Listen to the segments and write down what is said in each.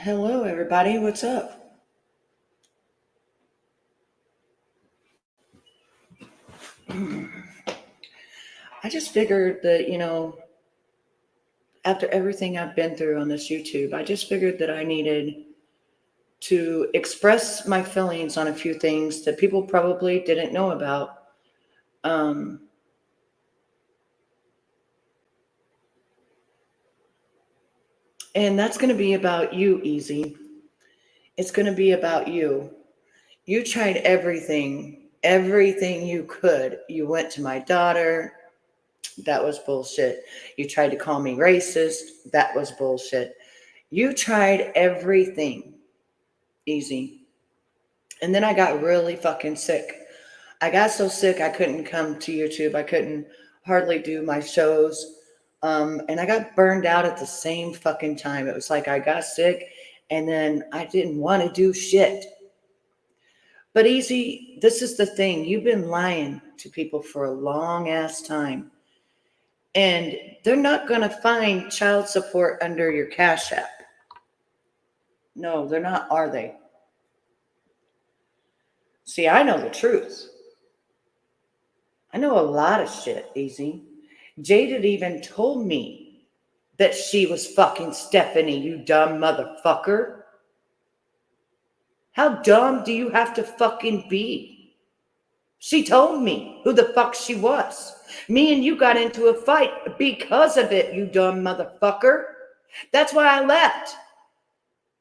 Hello, everybody. What's up? I just figured that, after everything I've been through on this YouTube, I just figured that I needed to express my feelings on a few things that people probably didn't know about. Um, and that's going to be about you, Easy. It's going to be about you. You tried everything you could. You went to my daughter. That was bullshit. You tried to call me racist. That was bullshit. You tried everything, Easy. And then I got really fucking sick. I got so sick I couldn't come to YouTube. I couldn't hardly do my shows. And I got burned out at the same fucking time. It was like I got sick and then I didn't want to do shit. But Easy, this is the thing. You've been lying to people for a long ass time. And they're not going to find child support under your Cash App. No, they're not, are they? See, I know the truth. I know a lot of shit, Easy. Jaded even told me that she was fucking Stephanie, you dumb motherfucker. How dumb do you have to fucking be? She told me who the fuck she was. Me and you got into a fight because of it, you dumb motherfucker. That's why I left.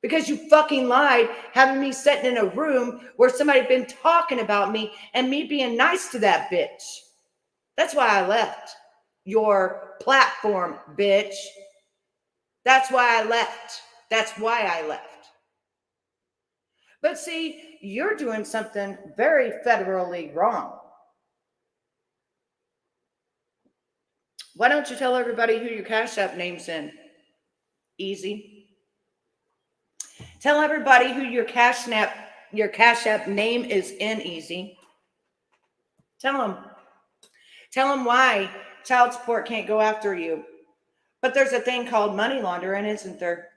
Because you fucking lied, having me sitting in a room where somebody had been talking about me and me being nice to that bitch. That's why I left your platform, bitch. That's why I left. That's why I left. But see, you're doing something very federally wrong. Why don't you tell everybody who your Cash App name's in? Easy. Tell everybody who your Cash App name is in, Easy. Tell them. Tell them why child support can't go after you. But there's a thing called money laundering, isn't there?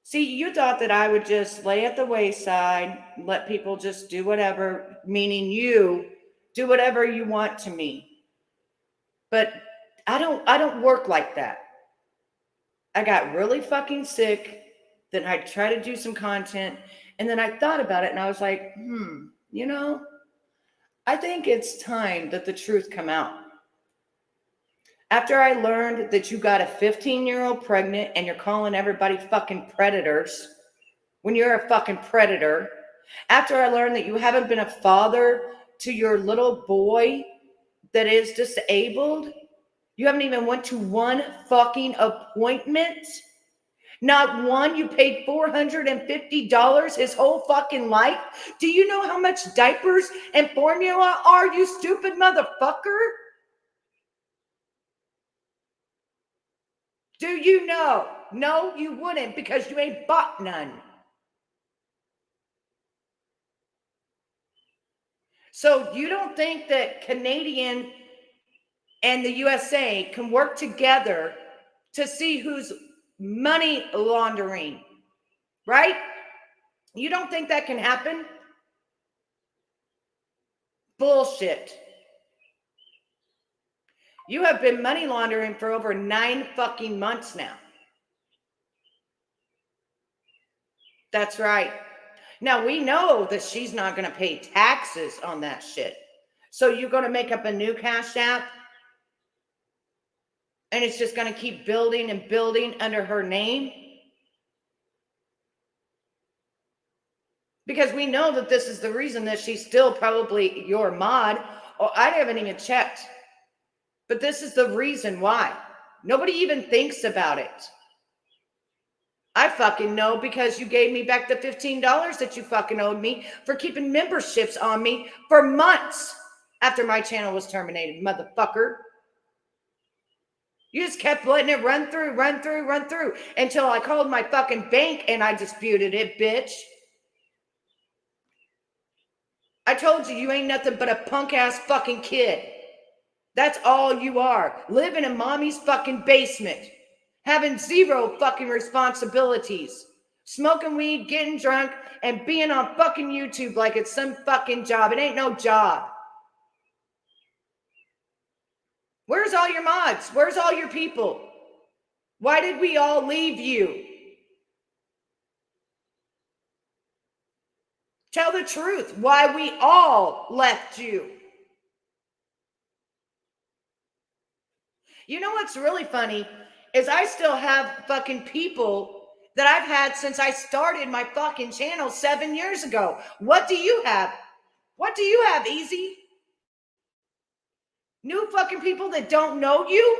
See, you thought that I would just lay at the wayside, let people just do whatever, meaning you do whatever you want to me. But I don't work like that. I got really fucking sick. Then I tried to do some content. And then I thought about it and I was like, I think it's time that the truth come out. After I learned that you got a 15-year-old pregnant and you're calling everybody fucking predators when you're a fucking predator. After I learned that you haven't been a father to your little boy that is disabled. You haven't even went to one fucking appointment. Not one. You paid $450 his whole fucking life. Do you know how much diapers and formula are, you stupid motherfucker? Do you know? No, you wouldn't, because you ain't bought none. So you don't think that Canadian and the USA can work together to see who's money laundering, right? You don't think that can happen? Bullshit. You have been money laundering for over 9 fucking months now. That's right. Now, we know that she's not going to pay taxes on that shit. So you're going to make up a new Cash App? And it's just going to keep building and building under her name? Because we know that this is the reason that she's still probably your mod. Oh, I haven't even checked. But this is the reason why. Nobody even thinks about it. I fucking know, because you gave me back the $15 that you fucking owed me for keeping memberships on me for months after my channel was terminated, motherfucker. You just kept letting it run through until I called my fucking bank and I disputed it, bitch. I told you ain't nothing but a punk ass fucking kid. That's all you are. Living in mommy's fucking basement. having zero fucking responsibilities, smoking weed, getting drunk, and being on fucking YouTube like it's some fucking job. It ain't no job. Where's all your mods? Where's all your people? Why did we all leave you? Tell the truth. Why we all left you. You know what's really funny is I still have fucking people that I've had since I started my fucking channel 7 years ago. What do you have? What do you have, Easy? New fucking people that don't know you?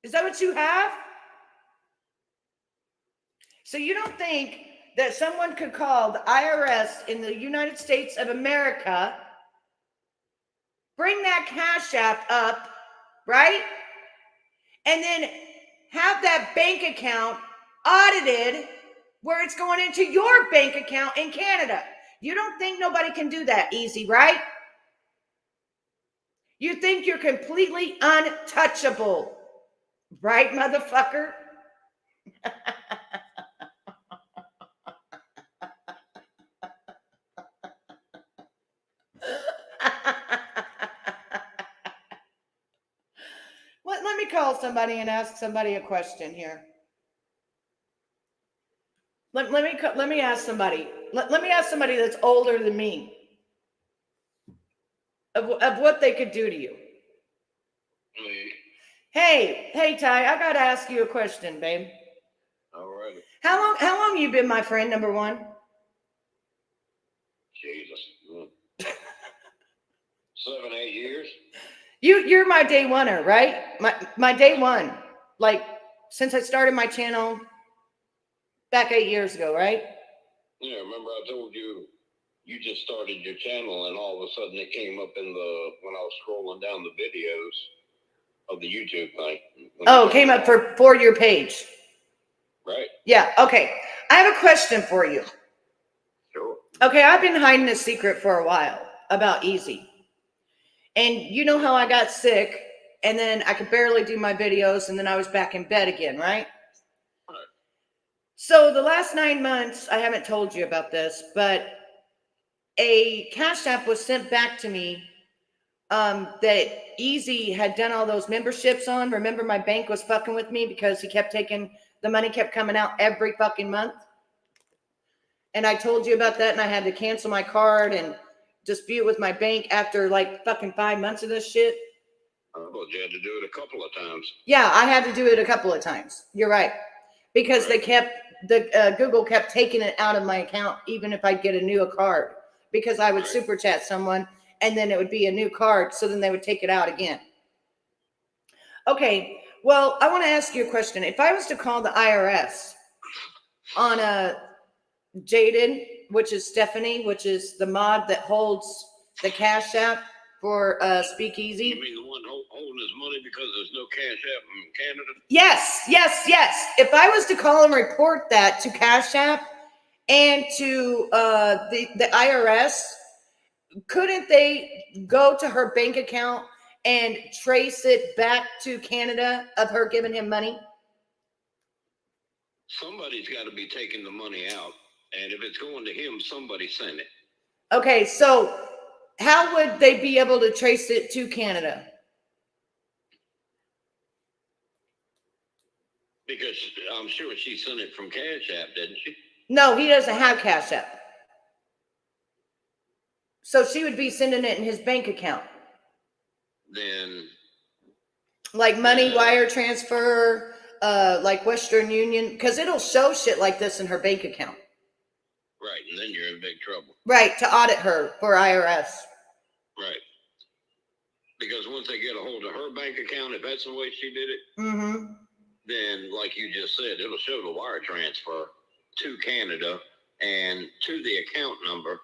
Is that what you have? So you don't think that someone could call the IRS in the United States of America, bring that Cash App up, right? And then have that bank account audited where it's going into your bank account in Canada. You don't think nobody can do that easy, right? You think you're completely untouchable, right, motherfucker? Let me call somebody and ask somebody a question here. Let me ask somebody. Let me ask somebody that's older than me of what they could do to you. Hey, Ty, I gotta ask you a question, babe. All right. How long you been my friend, number one? Jesus. 7, 8 years. You're my day oneer, right? My day one. Like since I started my channel back 8 years ago, right? Yeah, remember I told you just started your channel and all of a sudden it came up in when I was scrolling down the videos of the YouTube thing. Oh, came up for your page. Right. Yeah, okay. I have a question for you. Sure. Okay, I've been hiding a secret for a while about Easy. And you know how I got sick and then I could barely do my videos and then I was back in bed again, right? Right. So the last 9 months, I haven't told you about this, but a Cash App was sent back to me that Easy had done all those memberships on. Remember, my bank was fucking with me because he kept taking, the money kept coming out every fucking month. And I told you about that and I had to cancel my card and dispute with my bank after like fucking 5 months of this shit. Well, you had to do it a couple of times. Yeah, I had to do it a couple of times. You're right. Because they kept, Google kept taking it out of my account even if I get a new card. Because I would super chat someone and then it would be a new card. So then they would take it out again. Okay, well, I want to ask you a question. If I was to call the IRS on a Jaden, which is Stephanie, which is the mod that holds the Cash App for Speakeasy. You mean the one holding his money because there's no Cash App in Canada? Yes. If I was to call and report that to Cash App and to the IRS, couldn't they go to her bank account and trace it back to Canada of her giving him money? Somebody's got to be taking the money out. And if it's going to him, somebody sent it. Okay, so how would they be able to trace it to Canada? Because I'm sure she sent it from Cash App, didn't she? No, he doesn't have Cash App. So she would be sending it in his bank account. Then. Like money wire transfer, like Western Union, because it'll show shit like this in her bank account. Right, and then you're in big trouble. Right, to audit her for IRS. Right. Because once they get a hold of her bank account, if that's the way she did it, then, like you just said, it'll show the wire transfer to Canada and to the account number,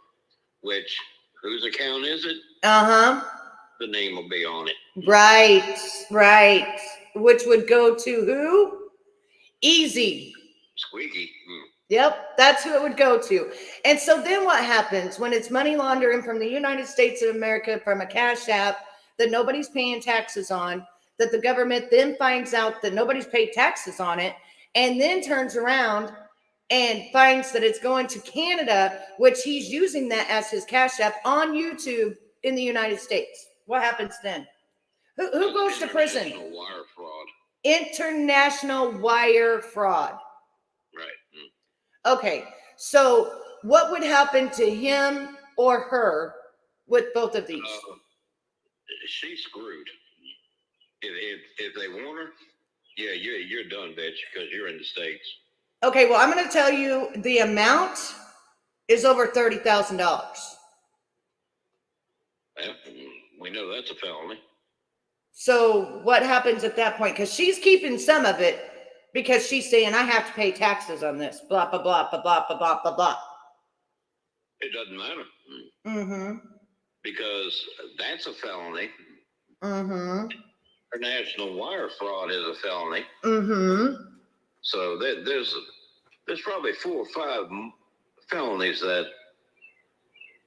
which, whose account is it? The name will be on it. Right. Which would go to who? Easy. Squeaky. Yep, that's who it would go to. And so then what happens when it's money laundering from the United States of America from a Cash App that nobody's paying taxes on, that the government then finds out that nobody's paid taxes on it, and then turns around and finds that it's going to Canada, which he's using that as his Cash App on YouTube in the United States. What happens then? Who goes to prison? International wire fraud. International wire fraud. Right. Okay, so what would happen to him or her with both of these? She's screwed. If they want her, yeah, you're done, bitch, because you're in the States. Okay, well, I'm going to tell you the amount is over $30,000. Yeah, we know that's a felony. So what happens at that point? Because she's keeping some of it because she's saying, I have to pay taxes on this, blah, blah, blah, blah, blah, blah, blah, blah. It doesn't matter. Mm-hmm. Because that's a felony. Mm-hmm. International wire fraud is a felony. Mm-hmm. So there's probably 4 or 5 felonies that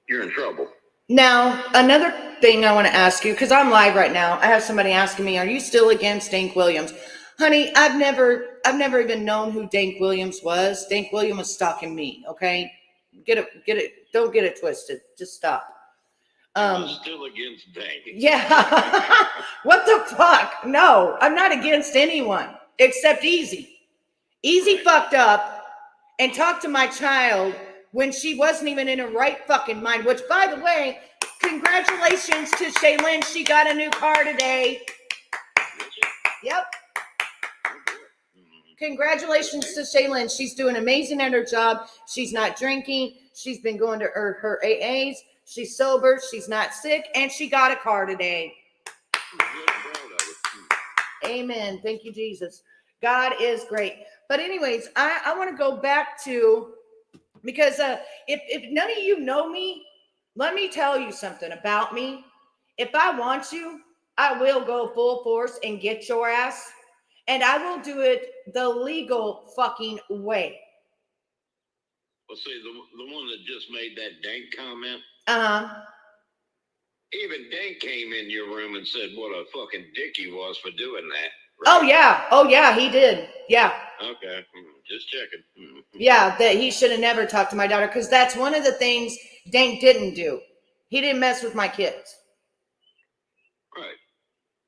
you're in trouble. Now, another thing I want to ask you, because I'm live right now, I have somebody asking me, are you still against Dank Williams? Honey, I've never even known who Dank Williams was. Dank Williams was stalking me, okay? Get it, don't get it twisted. Just stop. I'm still against Dank. Yeah. What the fuck? No, I'm not against anyone except Easy. Easy fucked up and talked to my child when she wasn't even in her right fucking mind, which, by the way, congratulations to Shaylin. She got a new car today. Yep. Congratulations to Shaylin. She's doing amazing at her job. She's not drinking. She's been going to her AAs. She's sober. She's not sick. And she got a car today. Amen. Thank you, Jesus. God is great. But anyways, I want to go back to, because if none of you know me, let me tell you something about me. If I want you, I will go full force and get your ass. And I will do it the legal fucking way. Well, see, the one that just made that Dank comment. Uh-huh. Even Dank came in your room and said what a fucking dick he was for doing that. Right? Oh yeah, he did. Yeah. Okay, just checking. Yeah, that he should have never talked to my daughter, because that's one of the things Dank didn't do. He didn't mess with my kids. Right.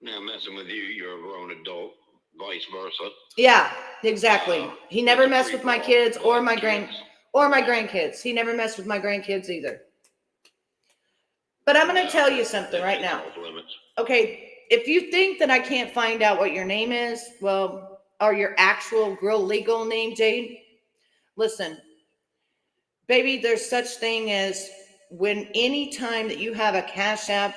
Now messing with you, you're a grown adult, vice versa. Yeah, exactly. He never messed with my kids or my grandkids. He never messed with my grandkids either. But I'm going to tell you something right now. Okay, if you think that I can't find out what your name is, well, or your actual real legal name, Jade, listen, baby, there's such thing as when any time that you have a Cash App,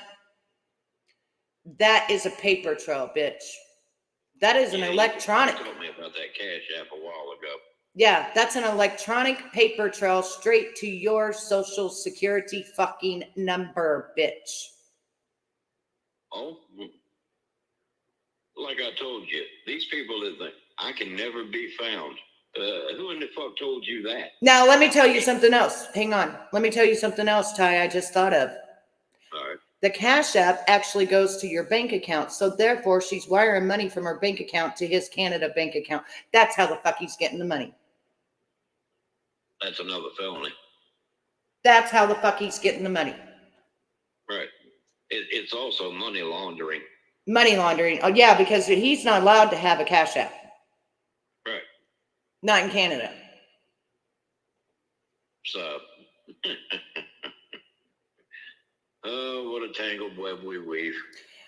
that is a paper trail, bitch. That is an electronic. You told me about that Cash App a while ago. Yeah, that's an electronic paper trail straight to your social security fucking number, bitch. Oh, like I told you, these people that think I can never be found. Who in the fuck told you that? Now, let me tell you something else. Hang on. Let me tell you something else, Ty, I just thought of. All right. The Cash App actually goes to your bank account. So therefore, she's wiring money from her bank account to his Canada bank account. That's how the fuck he's getting the money. That's another felony. That's how the fuck he's getting the money. Right. It's also money laundering. Money laundering. Oh, yeah, because he's not allowed to have a Cash App. Right. Not in Canada. So, oh, what a tangled web we weave.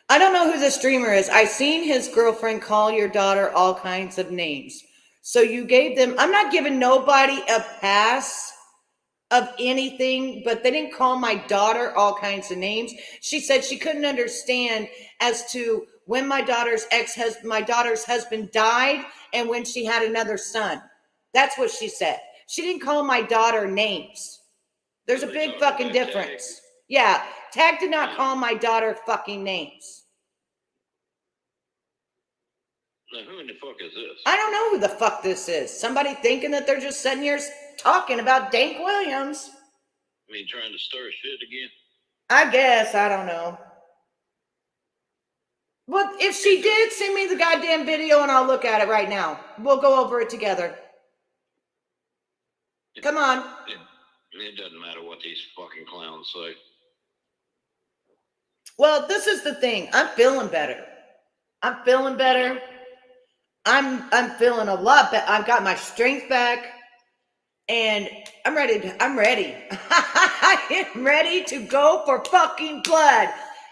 I don't know who the streamer is. I seen his girlfriend call your daughter all kinds of names. So you gave them, I'm not giving nobody a pass of anything, but they didn't call my daughter all kinds of names. She said she couldn't understand as to when my daughter's husband died and when she had another son. That's what she said. She didn't call my daughter names. There's a big fucking difference. Yeah, Tag did not call my daughter fucking names. Now, who in the fuck is this? I don't know who the fuck this is. Somebody thinking that they're just sitting here talking about Dank Williams. I mean, trying to stir shit again? I guess. I don't know. Well, if she did, send me the goddamn video and I'll look at it right now. We'll go over it together. Come on. It doesn't matter what these fucking clowns say. Well, this is the thing. I'm feeling better. I'm feeling better. I'm feeling a lot better. I've got my strength back. And I'm ready. I'm ready. I am ready to go for fucking blood.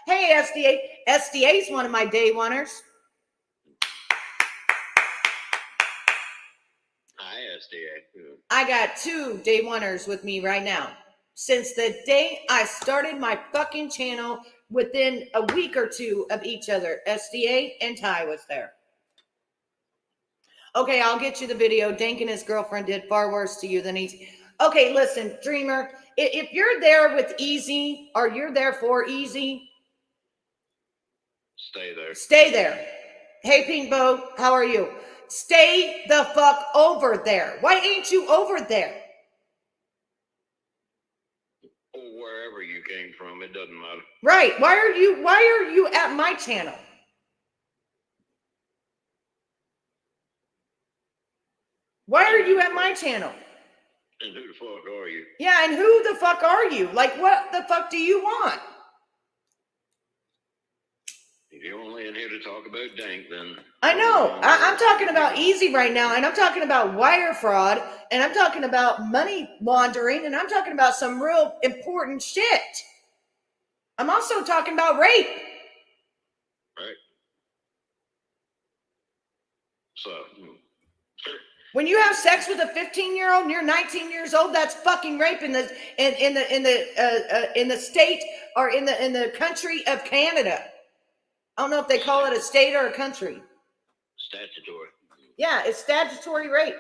Hey, SDA. SDA is one of my day oneers. Hi, SDA. I got 2 day oneers with me right now. Since the day I started my fucking channel, within a week or 2 of each other, SDA and Ty was there. Okay, I'll get you the video. Dank and his girlfriend did far worse to you than Easy. Okay, listen, Dreamer, if you're there with Easy or you're there for Easy, stay there. Stay there. Hey, Pink Bow, how are you? Stay the fuck over there. Why ain't you over there? Or wherever you came from, it doesn't matter. Right. Why are you at my channel? Why are you at my channel? And who the fuck are you? Yeah, and who the fuck are you? Like, what the fuck do you want? If you're only in here to talk about Dank, then... I know. I'm talking about Easy right now, and I'm talking about wire fraud, and I'm talking about money laundering, and I'm talking about some real important shit. I'm also talking about rape. Right. So... When you have sex with a 15-year-old and you're 19 years old, that's fucking rape in the state or in the country of Canada. I don't know if they call it a state or a country. Statutory. Yeah, it's statutory rape.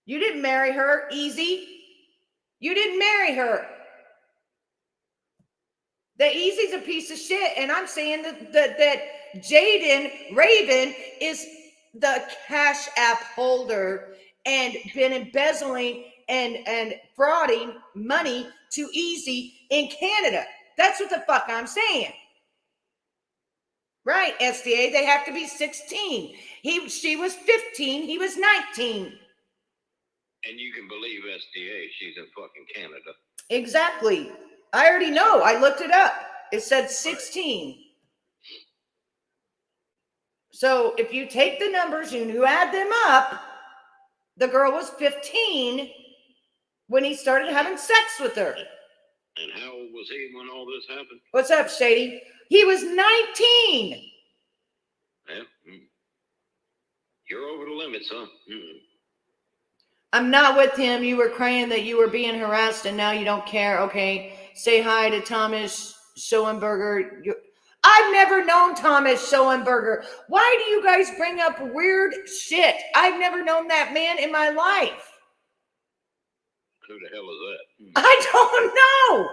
You didn't marry her, Easy. You didn't marry her. The Easy's a piece of shit, and I'm saying that Jaden Raven is the Cash App holder and been embezzling and frauding money to Easy in Canada. That's what the fuck I'm saying. Right, SDA, they have to be 16. She was 15, he was 19. And you can believe SDA, she's in fucking Canada. Exactly. I already know. I looked it up. It said 16. Right. So if you take the numbers and you add them up, the girl was 15 when he started having sex with her. And how old was he when all this happened? What's up, Shady? He was 19. Yeah. You're over the limits, huh? I'm not with him. You were crying that you were being harassed and now you don't care. Okay. Say hi to Thomas Schoenberger. I've never known Thomas Schoenberger. Why do you guys bring up weird shit? I've never known that man in my life. Who the hell is that? I don't know.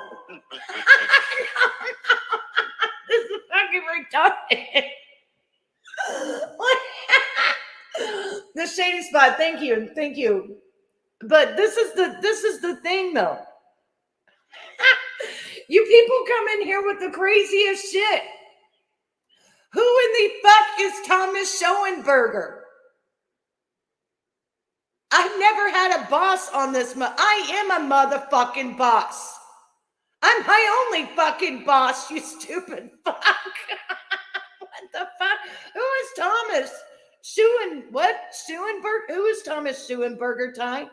This is fucking retarded. The shady spot. Thank you. But this is the thing, though. You people come in here with the craziest shit. Who in the fuck is Thomas Schoenberger? I've never had a boss on this. I am a motherfucking boss. I'm my only fucking boss, you stupid fuck. What the fuck? Who is Thomas Schoenberger? Who is Thomas Schoenberger, Ty?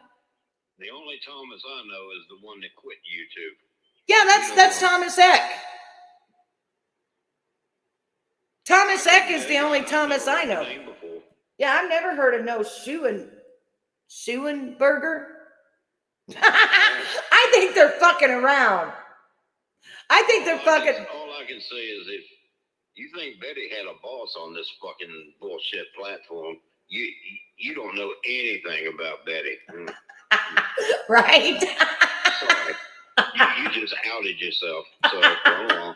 The only Thomas I know is the one that quit YouTube. Yeah, that's Thomas Eck. Thomas Eck is the only Thomas I know. Yeah, I've never heard of no Schoenberger. I think they're fucking around. I think they're fucking. All I can say is if you think Betty had a boss on this fucking bullshit platform, you don't know anything about Betty. Right? Sorry. You just outed yourself. So go on.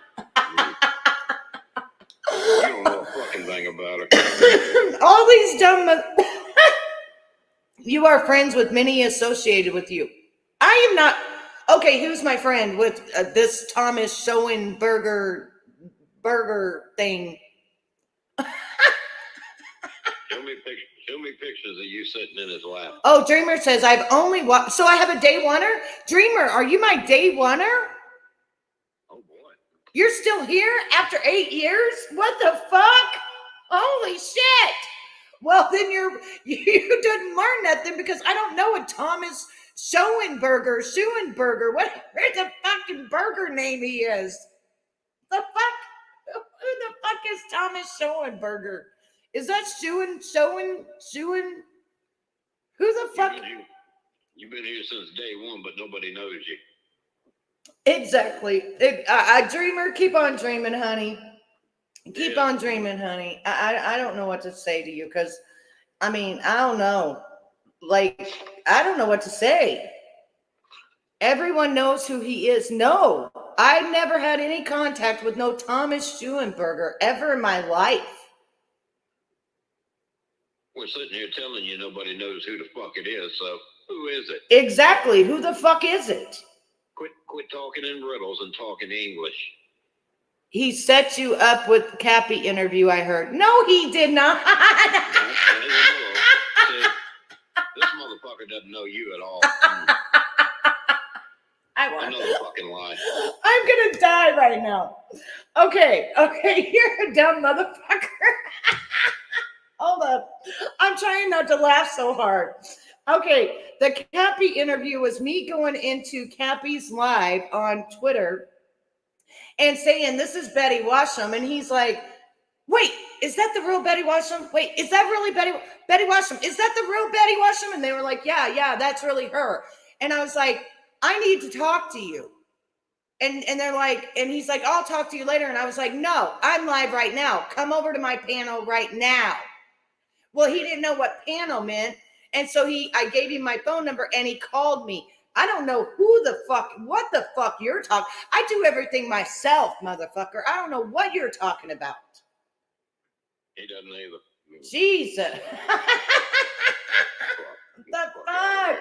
You don't know a fucking thing about her. All these dumb. You are friends with many associated with you. I am not. Okay, who's my friend with this Thomas Schoenberger burger thing. Show me pictures of you sitting in his lap. Oh, Dreamer says, I've only watched. So I have a day oneer? Dreamer, are you my day oneer? Oh, boy. You're still here after 8 years? What the fuck? Holy shit. Well, then you didn't learn nothing because I don't know what Thomas Schoenberger, whatever the fucking burger name he is. The fuck? Who the fuck is Thomas Schoenberger? Is that Schoen? Who the fuck? You've been here since day one, but nobody knows you. Exactly. Dreamer, keep on dreaming, honey. Keep on dreaming, honey. I don't know what to say to you because, I mean, I don't know. Like, I don't know what to say. Everyone knows who he is. No, I never had any contact with no Thomas Schoenberger ever in my life. We're sitting here telling you nobody knows who the fuck it is, so who is it? Exactly. Who the fuck is it? Quit talking in riddles and talking English. He set you up with the Cappy interview, I heard. No, he did not. This motherfucker doesn't know you at all. Another fucking lie. I'm gonna die right now. Okay, you're a dumb motherfucker. Hold up. I'm trying not to laugh so hard. Okay, the Cappy interview was me going into Cappy's live on Twitter and saying, this is Betty Washam. And he's like, wait, is that the real Betty Washam? Wait, is that really Betty Washam? Is that the real Betty Washam? And they were like, yeah, that's really her. And I was like, I need to talk to you. And they're like, and he's like, I'll talk to you later. And I was like, no, I'm live right now. Come over to my panel right now. Well, he didn't know what panel meant. And so I gave him my phone number and he called me. I don't know what the fuck you're talking. I do everything myself, motherfucker. I don't know what you're talking about. He doesn't either. Jesus. The fuck?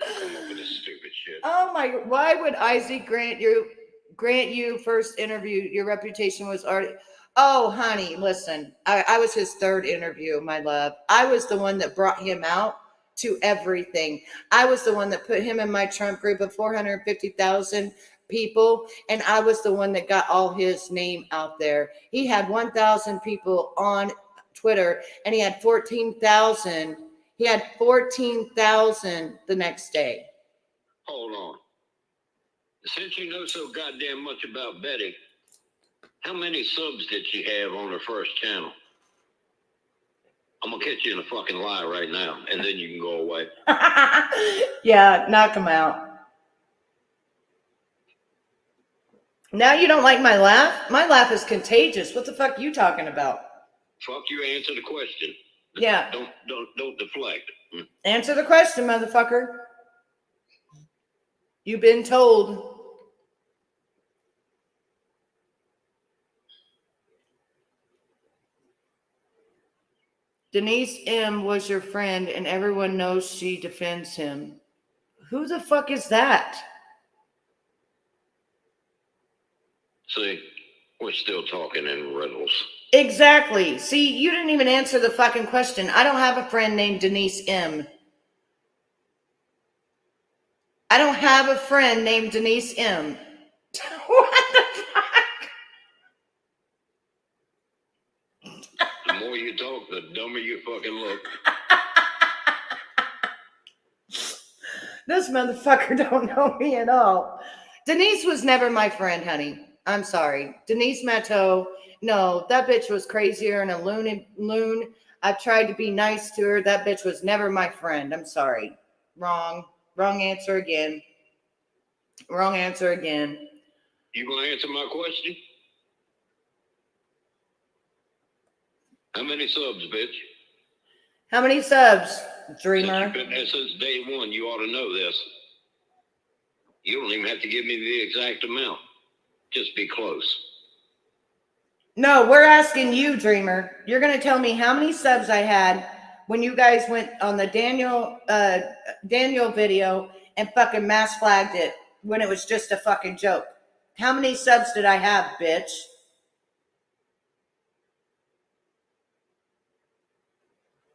Come up with this stupid shit. Oh my, why would Isaac grant you first interview? Your reputation was already. Oh, honey, listen, I was his third interview, my love. I was the one that brought him out to everything. I was the one that put him in my Trump group of 450,000 people, and I was the one that got all his name out there. He had 1,000 people on Twitter, and he had 14,000. He had 14,000 the next day. Hold on. Since you know so goddamn much about Betty, how many subs did she have on her first channel? I'm going to catch you in a fucking lie right now, and then you can go away. Yeah, knock him out. Now you don't like my laugh? My laugh is contagious. What the fuck are you talking about? Fuck you, answer the question. Yeah. Don't deflect. Answer the question, motherfucker. You've been told. Denise M. was your friend, and everyone knows she defends him. Who the fuck is that? See, we're still talking in riddles. Exactly. See, you didn't even answer the fucking question. I don't have a friend named Denise M. I don't have a friend named Denise M. What the fuck? The more you talk, the dumber you fucking look. This motherfucker don't know me at all. Denise was never my friend, honey. I'm sorry. Denise Matteau, no, that bitch was crazier and a loon. I've tried to be nice to her. That bitch was never my friend. I'm sorry. Wrong answer again. Wrong answer again. You gonna answer my question? How many subs, bitch? How many subs, Dreamer? Since you've been there since day one, you ought to know this. You don't even have to give me the exact amount. Just be close. No, we're asking you, Dreamer. You're going to tell me how many subs I had when you guys went on the Daniel video and fucking mass flagged it when it was just a fucking joke. How many subs did I have, bitch?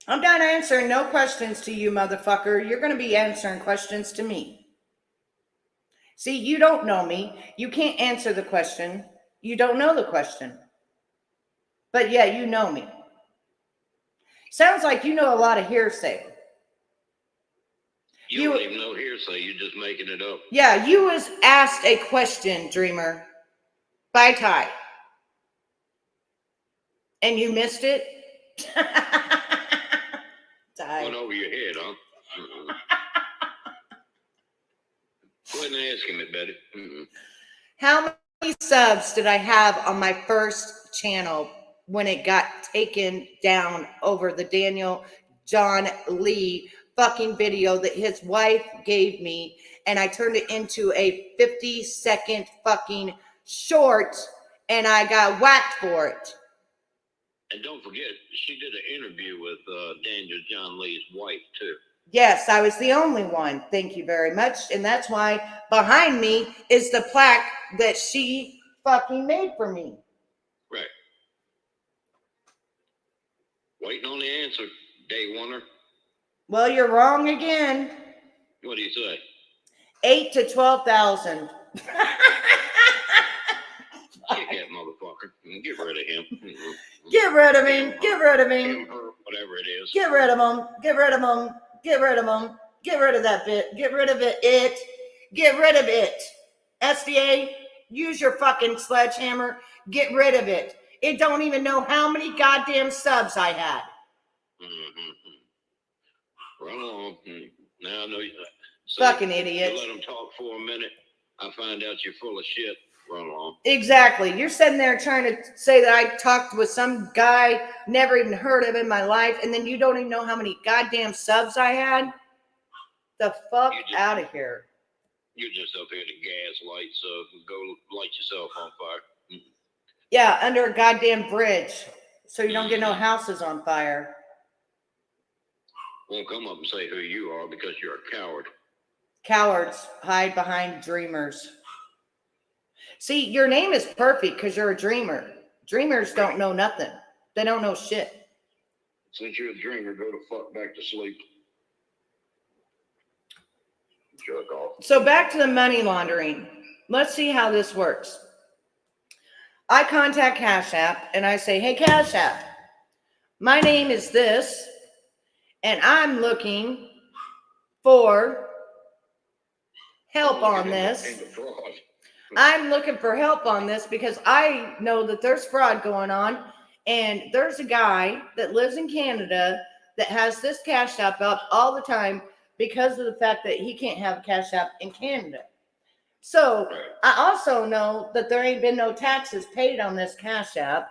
I'm not answering no questions to you, motherfucker. You're going to be answering questions to me. See, you don't know me. You can't answer the question. You don't know the question. But yeah, you know me. Sounds like you know a lot of hearsay. You don't even know hearsay. You're just making it up. Yeah, you was asked a question, Dreamer, by Ty. And you missed it? Ty. Went over your head, huh? Go ahead and ask him it, Betty. How many subs did I have on my first channel when it got taken down over the Daniel John Lee fucking video that his wife gave me, and I turned it into a 50-second fucking short, and I got whacked for it. And don't forget, she did an interview with Daniel John Lee's wife, too. Yes, I was the only one. Thank you very much. And that's why behind me is the plaque that she fucking made for me. Right. Waiting on the answer, day oneer. Well, you're wrong again. What do you say? 8 to 12,000. Kick that motherfucker. Get rid of him. Get rid of him. Get rid of him. Him, her, whatever it is. Get rid of him. Get rid of him. Get rid of him. Get rid of that bit. Get rid of it. Get rid of it. SDA, use your fucking sledgehammer. Get rid of it. It don't even know how many goddamn subs I had. Run on. Now I know you. Fucking idiot. You let them talk for a minute. I find out you're full of shit. Run along. Exactly. You're sitting there trying to say that I talked with some guy, never even heard of in my life, and then you don't even know how many goddamn subs I had? The fuck out of here. You're just up here to gaslight, so go light yourself on fire. Yeah, under a goddamn bridge, so you don't get no houses on fire. Won't come up and say who you are because you're a coward. Cowards hide behind dreamers. See, your name is perfect because you're a dreamer. Dreamers don't know nothing. They don't know shit. Since you're a dreamer, go the fuck back to sleep. Jerk off. So back to the money laundering. Let's see how this works. I contact Cash App and I say, hey, Cash App, my name is this, and I'm looking for help on this. I'm looking for help on this because I know that there's fraud going on, and there's a guy that lives in Canada that has this Cash App up all the time because of the fact that he can't have a Cash App in Canada. So I also know that there ain't been no taxes paid on this Cash App.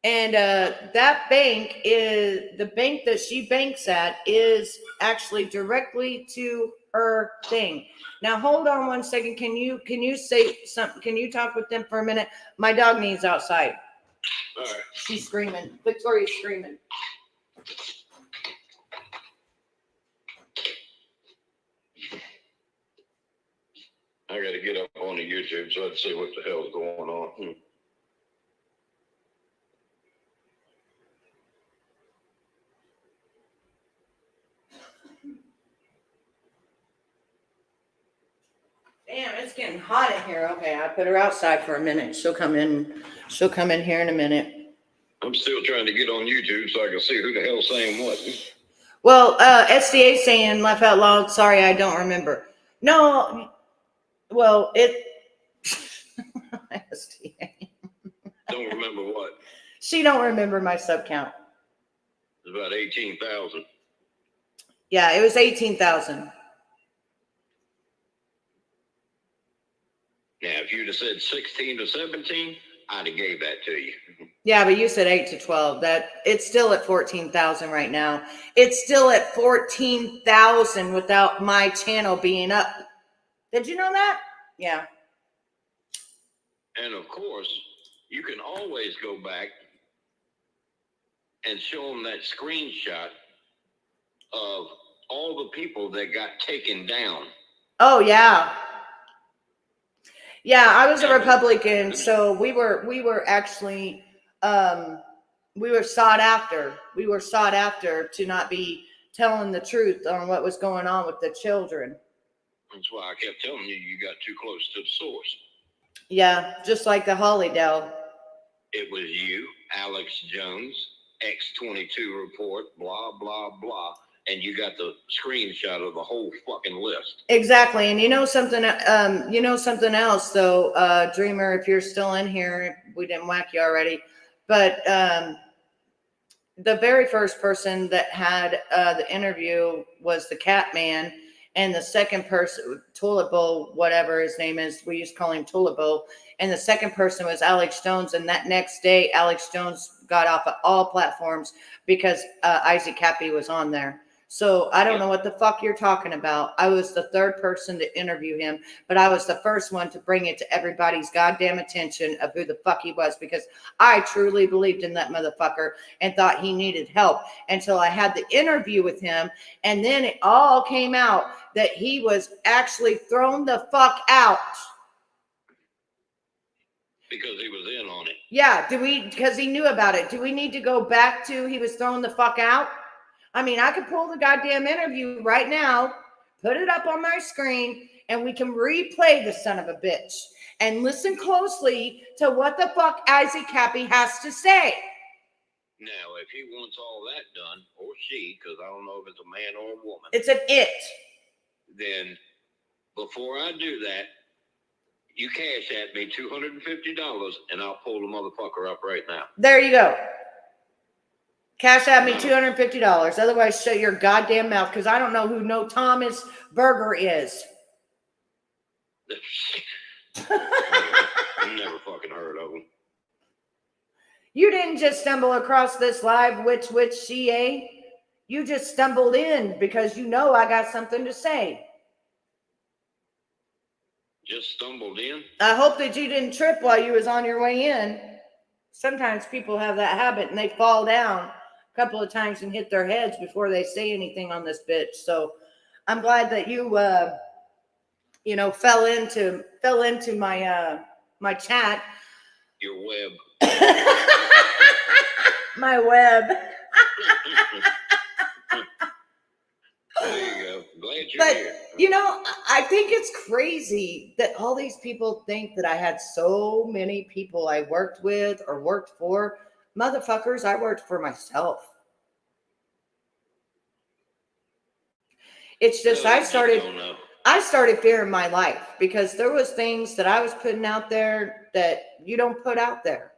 And that bank is the bank that she banks at is actually directly to her thing. Now hold on 1 second. Can you say something? Can you talk with them for a minute? My dog needs outside. All right. She's screaming. Victoria's screaming. I got to get up on the YouTube so I can see what the hell's going on. Damn, it's getting hot in here. Okay, I put her outside for a minute. She'll come in. She'll come in here in a minute. I'm still trying to get on YouTube so I can see who the hell's saying what. Well, SDA saying laugh out loud. Sorry, I don't remember. No, well, it. SDA. Don't remember what? She don't remember my sub count. It's about 18,000. Yeah, it was 18,000. Yeah, if you'd have said 16 to 17, I'd have gave that to you. Yeah, but you said 8 to 12. That it's still at 14,000 right now. It's still at 14,000 without my channel being up. Did you know that? Yeah. And of course, you can always go back and show them that screenshot of all the people that got taken down. Oh yeah. Yeah, I was a Republican, so we were actually We were sought after. We were sought after to not be telling the truth on what was going on with the children. That's why I kept telling you, you got too close to the source. Yeah, just like the Hollydale. It was you, Alex Jones, X22 report, blah, blah, blah. And you got the screenshot of the whole fucking list. Exactly. And you know something else though, Dreamer, if you're still in here, we didn't whack you already. But the very first person that had the interview was the Cat Man, and the second person, Toilet Bowl, whatever his name is, we used to call him Toilet Bowl, and the second person was Alex Jones. And that next day, Alex Jones got off of all platforms because Isaac Cappy was on there. So I don't know what the fuck you're talking about. I was the third person to interview him, but I was the first one to bring it to everybody's goddamn attention of who the fuck he was, because I truly believed in that motherfucker and thought he needed help until I had the interview with him. And then it all came out that he was actually thrown the fuck out. Because he was in on it. Yeah, because he knew about it. Do we need to go back to he was thrown the fuck out? I mean, I could pull the goddamn interview right now, put it up on my screen, and we can replay the son of a bitch and listen closely to what the fuck Isaac Cappy has to say. Now, if he wants all that done, or she, because I don't know if it's a man or a woman. It's an it. Then, before I do that, you cash at me $250 and I'll pull the motherfucker up right now. There you go. Cash at me $250. Otherwise, shut your goddamn mouth, because I don't know who No Thomas Burger is. Never fucking heard of him. You didn't just stumble across this live which she ate. You just stumbled in because you know I got something to say. Just stumbled in? I hope that you didn't trip while you was on your way in. Sometimes people have that habit and they fall down a couple of times and hit their heads before they say anything on this bitch. So I'm glad that you fell into my chat. Your web. My web. There you go. Glad you're here. I think it's crazy that all these people think that I had so many people I worked with or worked for. Motherfuckers, I worked for myself. It's just I started fearing my life because there was things that I was putting out there that you don't put out there.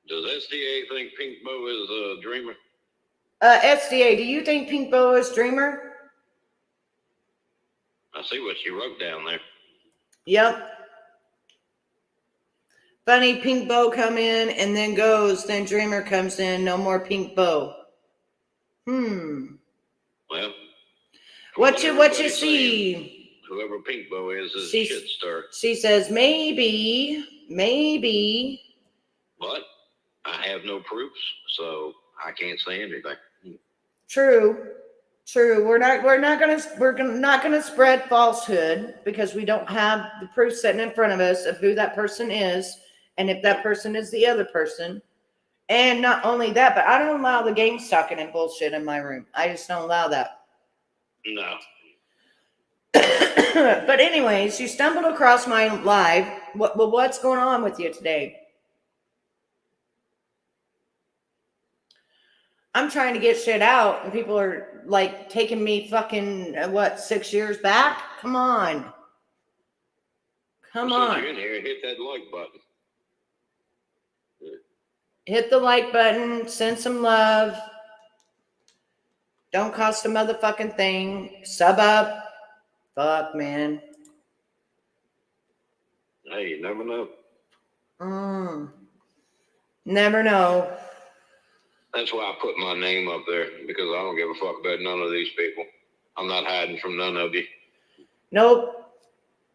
Does SDA think Pink Bow is a dreamer? SDA, do you think Pink Bow is dreamer? I see what you wrote down there. Yep. Funny, Pink Bow come in and then goes, then Dreamer comes in, no more Pink Bow. Well, what you see? Whoever Pink Bow is shit stir. She says maybe. But I have no proofs, so I can't say anything. True. We're not gonna spread falsehood because we don't have the proof sitting in front of us of who that person is and if that person is the other person. And not only that, but I don't allow the game stalking and bullshit in my room. I just don't allow that. No. But anyways, you stumbled across my live. What's going on with you today? I'm trying to get shit out, and people are like taking me fucking 6 years back? Come on. You're in here, hit that like button. Hit the like button, send some love. Don't cost a motherfucking thing. Sub up. Fuck, man. Hey, you never know. Never know. That's why I put my name up there, because I don't give a fuck about none of these people. I'm not hiding from none of you. Nope.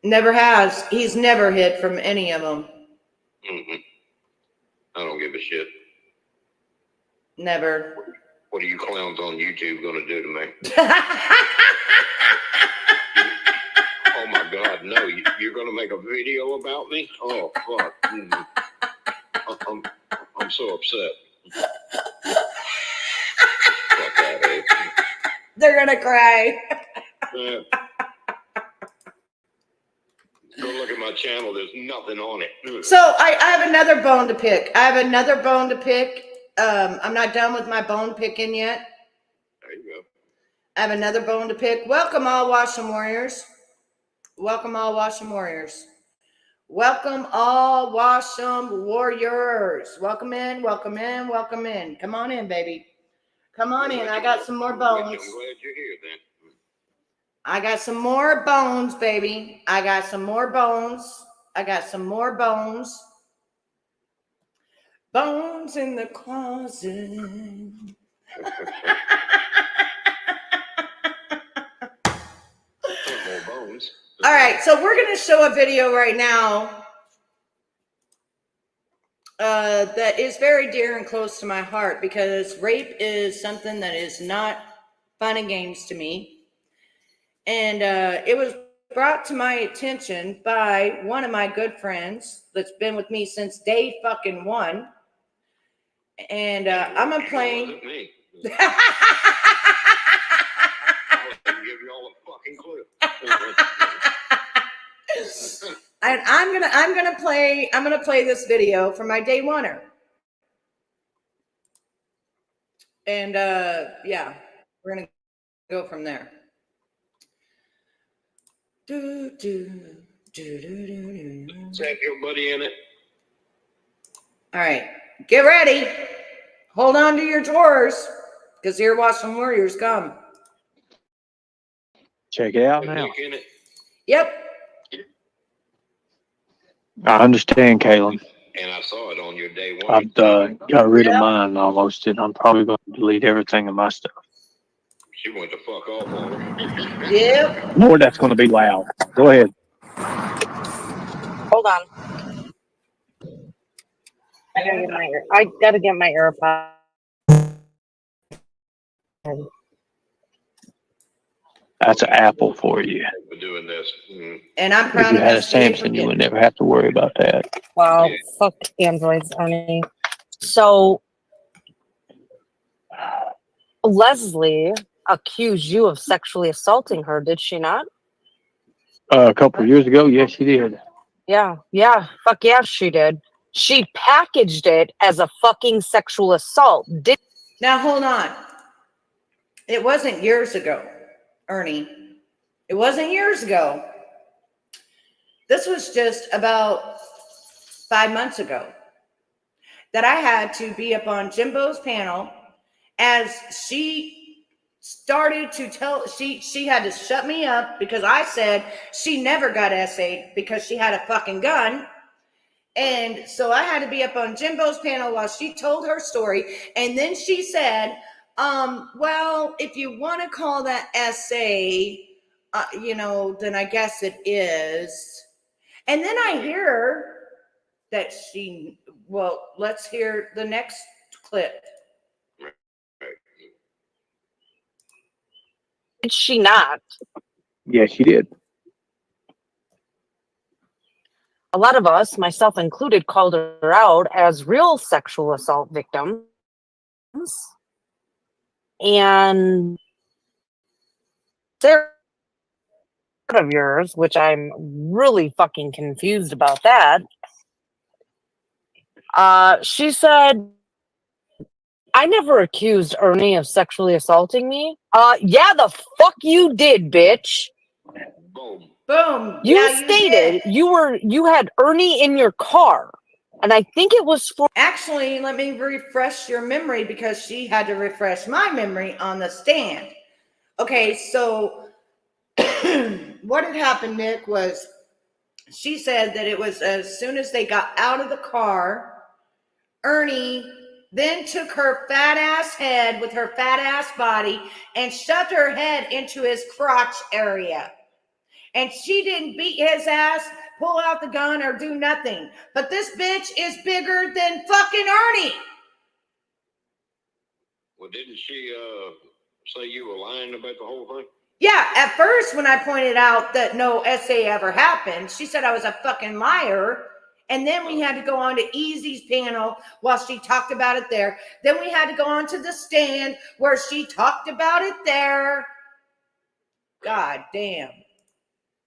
Never has. He's never hid from any of them. I don't give a shit. Never. What are you clowns on YouTube going to do to me? Oh my God, no. You're going to make a video about me? Oh, fuck. I'm I'm so upset. Fuck that, eh? They're gonna cry. Yeah. Go look at my channel. There's nothing on it. So I have another bone to pick. I'm not done with my bone picking yet. There you go. I have another bone to pick. Welcome all Washam Warriors. Welcome all Washam Warriors. Welcome all Washam Warriors. Welcome in, welcome in, welcome in. Come on in, baby. Come on in. I got some more bones. I'm glad you're here then. I got some more bones, baby. I got some more bones. I got some more bones. Bones in the closet. More bones. All right, so we're going to show a video right now that is very dear and close to my heart because rape is something that is not fun and games to me. And it was brought to my attention by one of my good friends that's been with me since day fucking one. And I'm going to play. Me. I'll give you all a fucking clue. And I'm gonna play this video for my day oneer. And yeah, we're gonna go from there. Tag your buddy in it. All right, get ready. Hold on to your drawers, because here Washam Warriors come. Check it out now. Yep. I understand, Kaylin. And I saw it on your day one. I've got rid of mine almost, and I'm probably going to delete everything of my stuff. She went to fuck off on her. Yep. Lord, that's going to be loud. Go ahead. Hold on. I gotta get my AirPods. That's an apple for you. For doing this. And I'm If proud you of had a us today for Samsung, you getting would never have to worry about that. Well, fuck Androids, Ernie. So, Leslie accused you of sexually assaulting her, did she not? A couple of years ago, yes, she did. Yeah, fuck yeah, she did. She packaged it as a fucking sexual assault. Now hold on. It wasn't years ago, Ernie. It wasn't years ago. This was just about 5 months ago that I had to be up on Jimbo's panel as she started to tell, she had to shut me up because I said she never got essayed because she had a fucking gun. And so I had to be up on Jimbo's panel while she told her story. And then she said, well, if you want to call that essay, then I guess it is. And then I hear that let's hear the next clip. Did she not? Yes, she did. A lot of us, myself included, called her out as real sexual assault victims. And Sarah of yours, which I'm really fucking confused about that. She said, I never accused Ernie of sexually assaulting me. Yeah, the fuck you did, bitch. Boom. Boom. You stated you had Ernie in your car. And I think it was for... Actually, let me refresh your memory because she had to refresh my memory on the stand. Okay, so what had happened, Nick, was she said that it was as soon as they got out of the car, Ernie then took her fat ass head with her fat ass body and shoved her head into his crotch area. And she didn't beat his ass, pull out the gun, or do nothing. But this bitch is bigger than fucking Ernie. Well, didn't she say you were lying about the whole thing? Yeah, at first when I pointed out that no essay ever happened, she said I was a fucking liar. And then we had to go on to Easy's panel while she talked about it there. Then we had to go on to the stand where she talked about it there. God damn.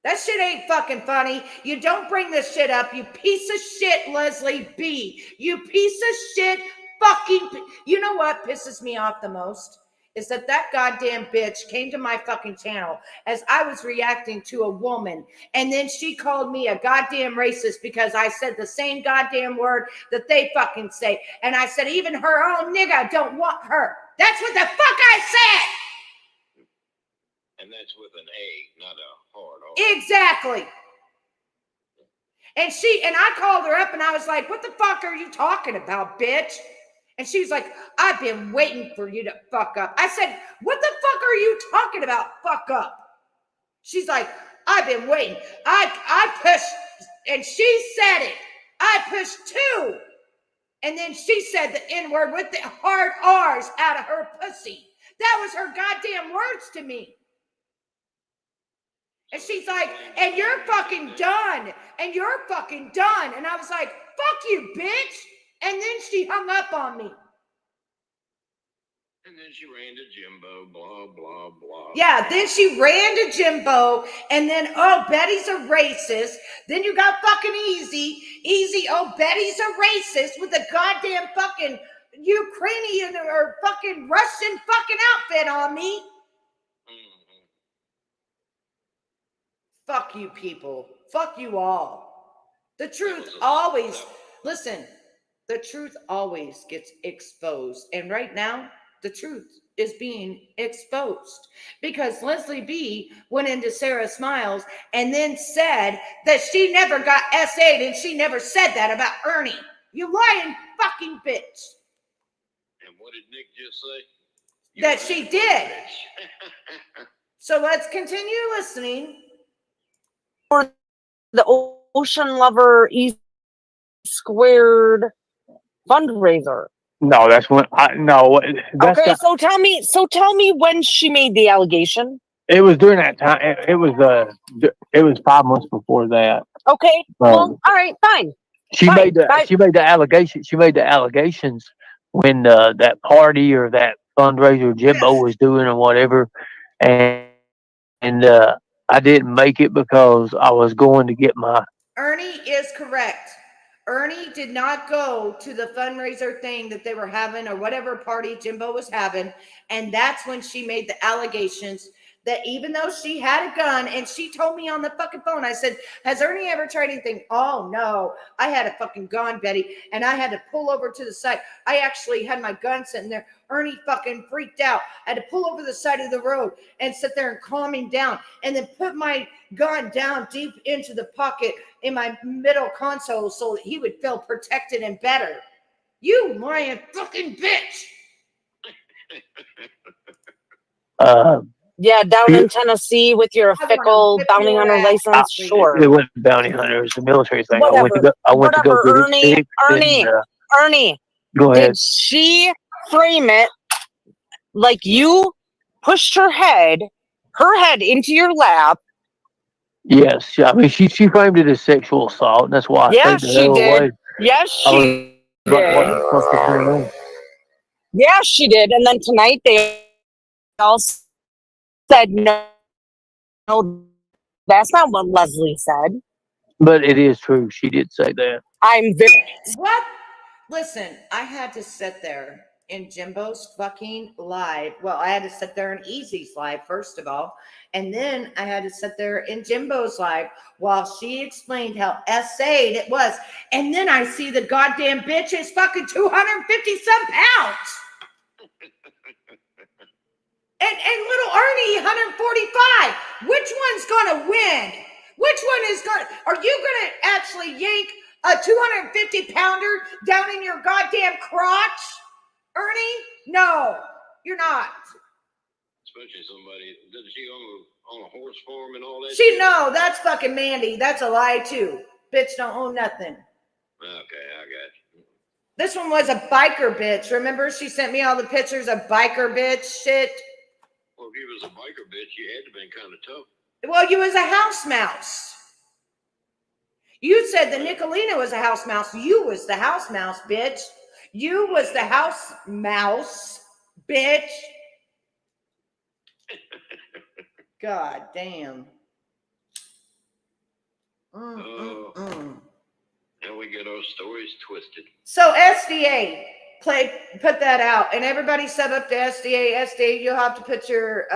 That shit ain't fucking funny. You don't bring this shit up, you piece of shit, Leslie B. You piece of shit fucking... You know what pisses me off the most? Is that goddamn bitch came to my fucking channel as I was reacting to a woman, and then she called me a goddamn racist because I said the same goddamn word that they fucking say. And I said, even her own nigga don't want her. That's what the fuck I said! And that's with an A, not a hard R. Exactly. And I called her up and I was like, what the fuck are you talking about, bitch? And she was like, I've been waiting for you to fuck up. I said, what the fuck are you talking about, fuck up? She's like, I've been waiting. I pushed, and she said it. I pushed too. And then she said the N-word with the hard R's out of her pussy. That was her goddamn words to me. And she's like, and you're fucking done. And you're fucking done. And I was like, fuck you, bitch. And then she hung up on me. And then she ran to Jimbo, blah, blah, blah. Yeah, then she ran to Jimbo. And then, oh, Betty's a racist. Then you got fucking Easy. Easy, oh, Betty's a racist with a goddamn fucking Ukrainian or fucking Russian fucking outfit on me. Mm-hmm. Fuck you people. Fuck you all. The truth always, listen, the truth always gets exposed. And right now, the truth is being exposed because Leslie B went into Sarah Smiles and then said that she never got SA'd and she never said that about Ernie. You lying fucking bitch. And what did Nick just say? That she did. So let's continue listening. For the Ocean Lover E Squared fundraiser. No, that's when that's okay, so tell me when she made the allegation. it was during that time. It was 5 months before that. Okay, well, all right, fine. She made the allegation. She made the allegations when that party or that fundraiser Jimbo was doing or whatever, and I didn't make it because I was going to get my. Ernie is correct. Ernie did not go to the fundraiser thing that they were having or whatever party Jimbo was having. And that's when she made the allegations that even though she had a gun, and she told me on the fucking phone, I said, has Ernie ever tried anything? Oh, no, I had a fucking gun, Betty, and I had to pull over to the side. I actually had my gun sitting there. Ernie fucking freaked out. I had to pull over the side of the road and sit there and calm him down and then put my gun down deep into the pocket in my middle console so that he would feel protected and better. You lying fucking bitch. Yeah, down in Tennessee with your fickle bounty hunter license, sure. It wasn't bounty hunter; it was a military thing. Whatever. I went to go get it. Ernie. Go ahead. Did she frame it like you pushed her head into your lap? Yes, I mean she framed it as sexual assault, and that's why I stayed the hell away. Yes, she did. Yeah, she did. And then tonight they all said no, that's not what Leslie said. But it is true. She did say that. I'm very... What? Listen, I had to sit there in Jimbo's fucking live. Well, I had to sit there in Easy's live, first of all. And then I had to sit there in Jimbo's live while she explained how essayed it was. And then I see the goddamn bitch is fucking 250 some pounds. And little Ernie, 145. Which one's gonna win? Which one is gonna... Are you gonna actually yank a 250 pounder down in your goddamn crotch, Ernie? No, you're not. Especially somebody, doesn't she on a horse farm and all that? No, that's fucking Mandy. That's a lie too. Bitch don't own nothing. Okay, I got you. This one was a biker bitch. Remember, she sent me all the pictures of biker bitch shit. Well, if you was a biker bitch, you had to been kind of tough. Well, you was a house mouse. You said that Nicolina was a house mouse. You was the house mouse, bitch. You was the house mouse, bitch. God damn. And we get our stories twisted. So SDA, put that out, and everybody sub up to SDA. SDA, you'll have to put your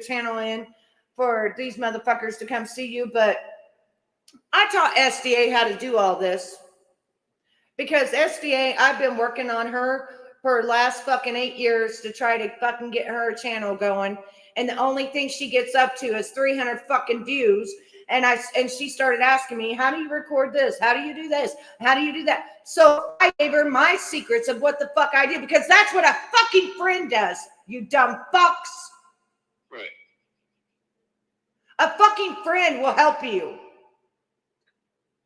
channel in for these motherfuckers to come see you. But I taught SDA how to do all this because SDA, I've been working on her for the last fucking 8 years to try to fucking get her channel going, and the only thing she gets up to is 300 fucking views. And she started asking me, how do you record this? How do you do this? How do you do that? So I gave her my secrets of what the fuck I did, because that's what a fucking friend does, you dumb fucks. Right. A fucking friend will help you.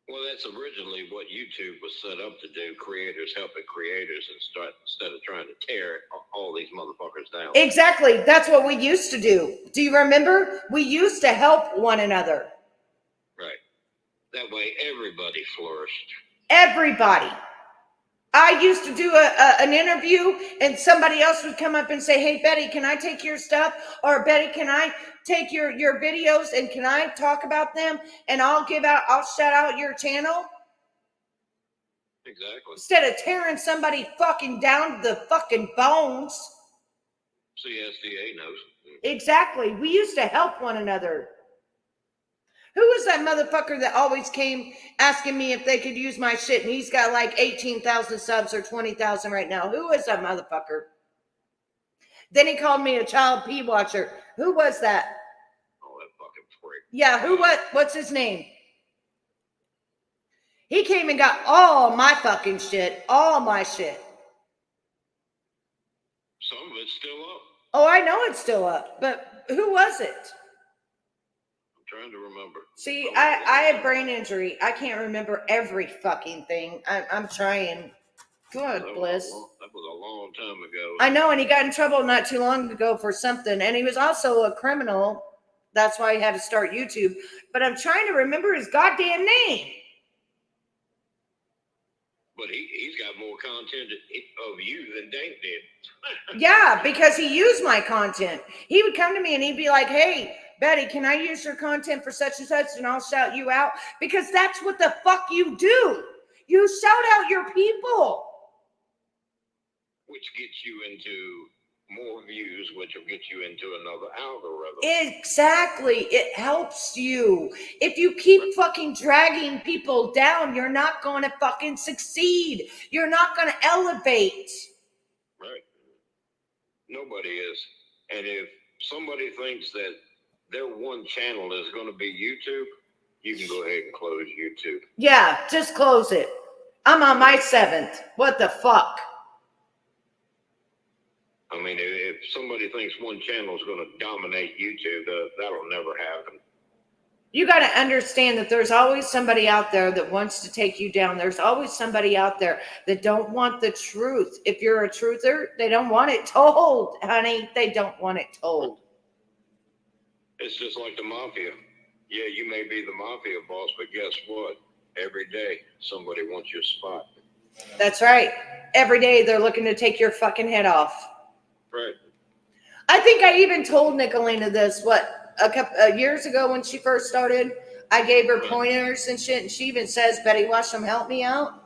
Well, that's originally what YouTube was set up to do, creators helping creators, and instead of trying to tear all these motherfuckers down. Exactly. That's what we used to do. Do you remember? We used to help one another. Right. That way everybody flourished. Everybody. I used to do an interview, and somebody else would come up and say, hey, Betty, can I take your stuff? Or Betty, can I take your videos and can I talk about them? And I'll shout out your channel. Exactly. Instead of tearing somebody fucking down to the fucking bones. CSDA knows. Exactly. We used to help one another. Who was that motherfucker that always came asking me if they could use my shit, and he's got like 18,000 subs or 20,000 right now? Who was that motherfucker? Then he called me a child pee watcher. Who was that? Oh, that fucking freak. Yeah, what's his name? He came and got all my fucking shit, all my shit. Some of it's still up. Oh, I know it's still up, but who was it? Trying to remember. See, I have brain injury. I can't remember every fucking thing. I'm trying. Good, Bliss. That was a long time ago. I know, and he got in trouble not too long ago for something, and he was also a criminal. That's why he had to start YouTube. But I'm trying to remember his goddamn name. But he's got more content of you than Dank did. Yeah, because he used my content. He would come to me and he'd be like, hey, Betty, can I use your content for such and such, and I'll shout you out? Because that's what the fuck you do. You shout out your people. Which gets you into more views, which will get you into another algorithm. Exactly. It helps you. If you keep fucking dragging people down, you're not going to fucking succeed. You're not going to elevate. Right. Nobody is. And if somebody thinks that their one channel is going to be YouTube, you can go ahead and close YouTube. Yeah, just close it. I'm on my 7th. What the fuck? I mean, if somebody thinks one channel is going to dominate YouTube, that'll never happen. You got to understand that there's always somebody out there that wants to take you down. There's always somebody out there that don't want the truth. If you're a truther, they don't want it told, honey. They don't want it told. It's just like the mafia. Yeah, you may be the mafia boss, but guess what? Every day, somebody wants your spot. That's right. Every day, they're looking to take your fucking head off. Right. I think I even told Nicolina this, a couple years ago when she first started. I gave her pointers and shit, and she even says, Betty Washam, help me out.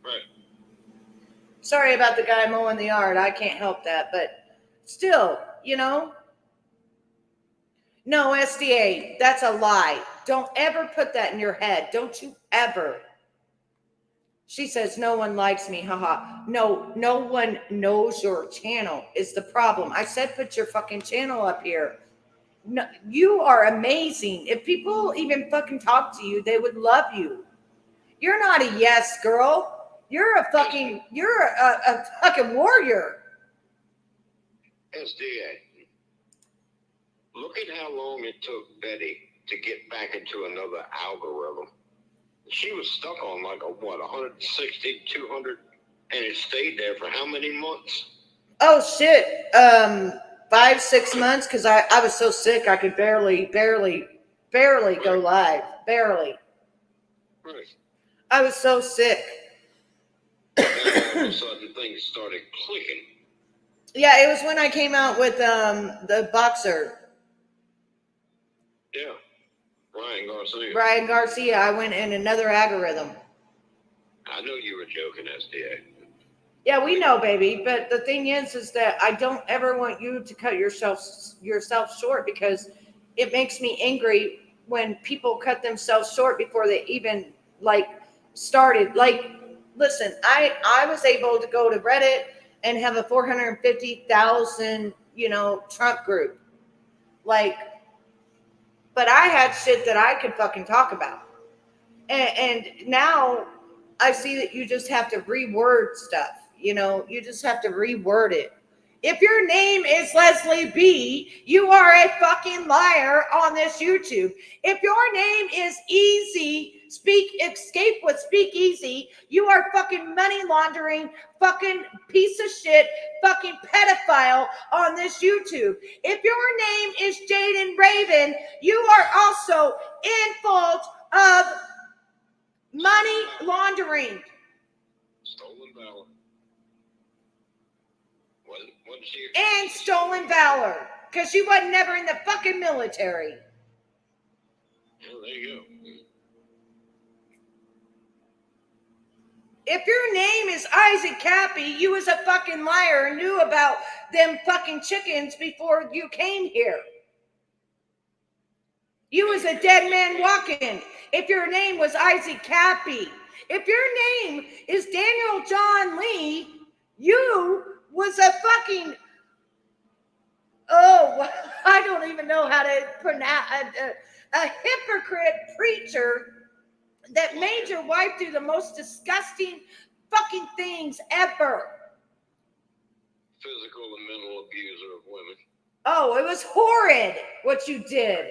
Right. Sorry about the guy mowing the yard. I can't help that, but still, No, SDA, that's a lie. Don't ever put that in your head. Don't you ever. She says, no one likes me, haha. No one knows your channel is the problem. I said, put your fucking channel up here. No, you are amazing. If people even fucking talk to you, they would love you. You're not a yes girl. You're a fucking warrior. SDA. Look at how long it took Betty to get back into another algorithm. She was stuck on 160, 200, and it stayed there for how many months? Oh, shit. 5-6 months, because I was so sick I could barely go live. Barely. Right. I was so sick. Then all of a sudden things started clicking. Yeah, it was when I came out with the boxer. Yeah. Brian Garcia. I went in another algorithm. I know you were joking, SDA. Yeah, we know, baby. But the thing is that I don't ever want you to cut yourself short, because it makes me angry when people cut themselves short before they even started. Listen, I was able to go to Reddit and have a 450,000 Trump group, but I had shit that I could fucking talk about. And now I see that you just have to reword stuff. You just have to reword it. If your name is Leslie B, you are a fucking liar on this YouTube. If your name is Escape with Speak Easy, you are fucking money laundering, fucking piece of shit, fucking pedophile on this YouTube. If your name is Jaden Raven, you are also in fault of money laundering. Stolen valor. Wasn't she? And stolen valor. Because she wasn't never in the fucking military. Well, there you go. If your name is Isaac Cappy, you was a fucking liar and knew about them fucking chickens before you came here. You was a dead man walking. If your name was Isaac Cappy. If your name is Daniel John Lee, you was a fucking... Oh, I don't even know how to pronounce a hypocrite preacher that made your wife do the most disgusting fucking things ever. Physical and mental abuser of women. Oh, it was horrid what you did.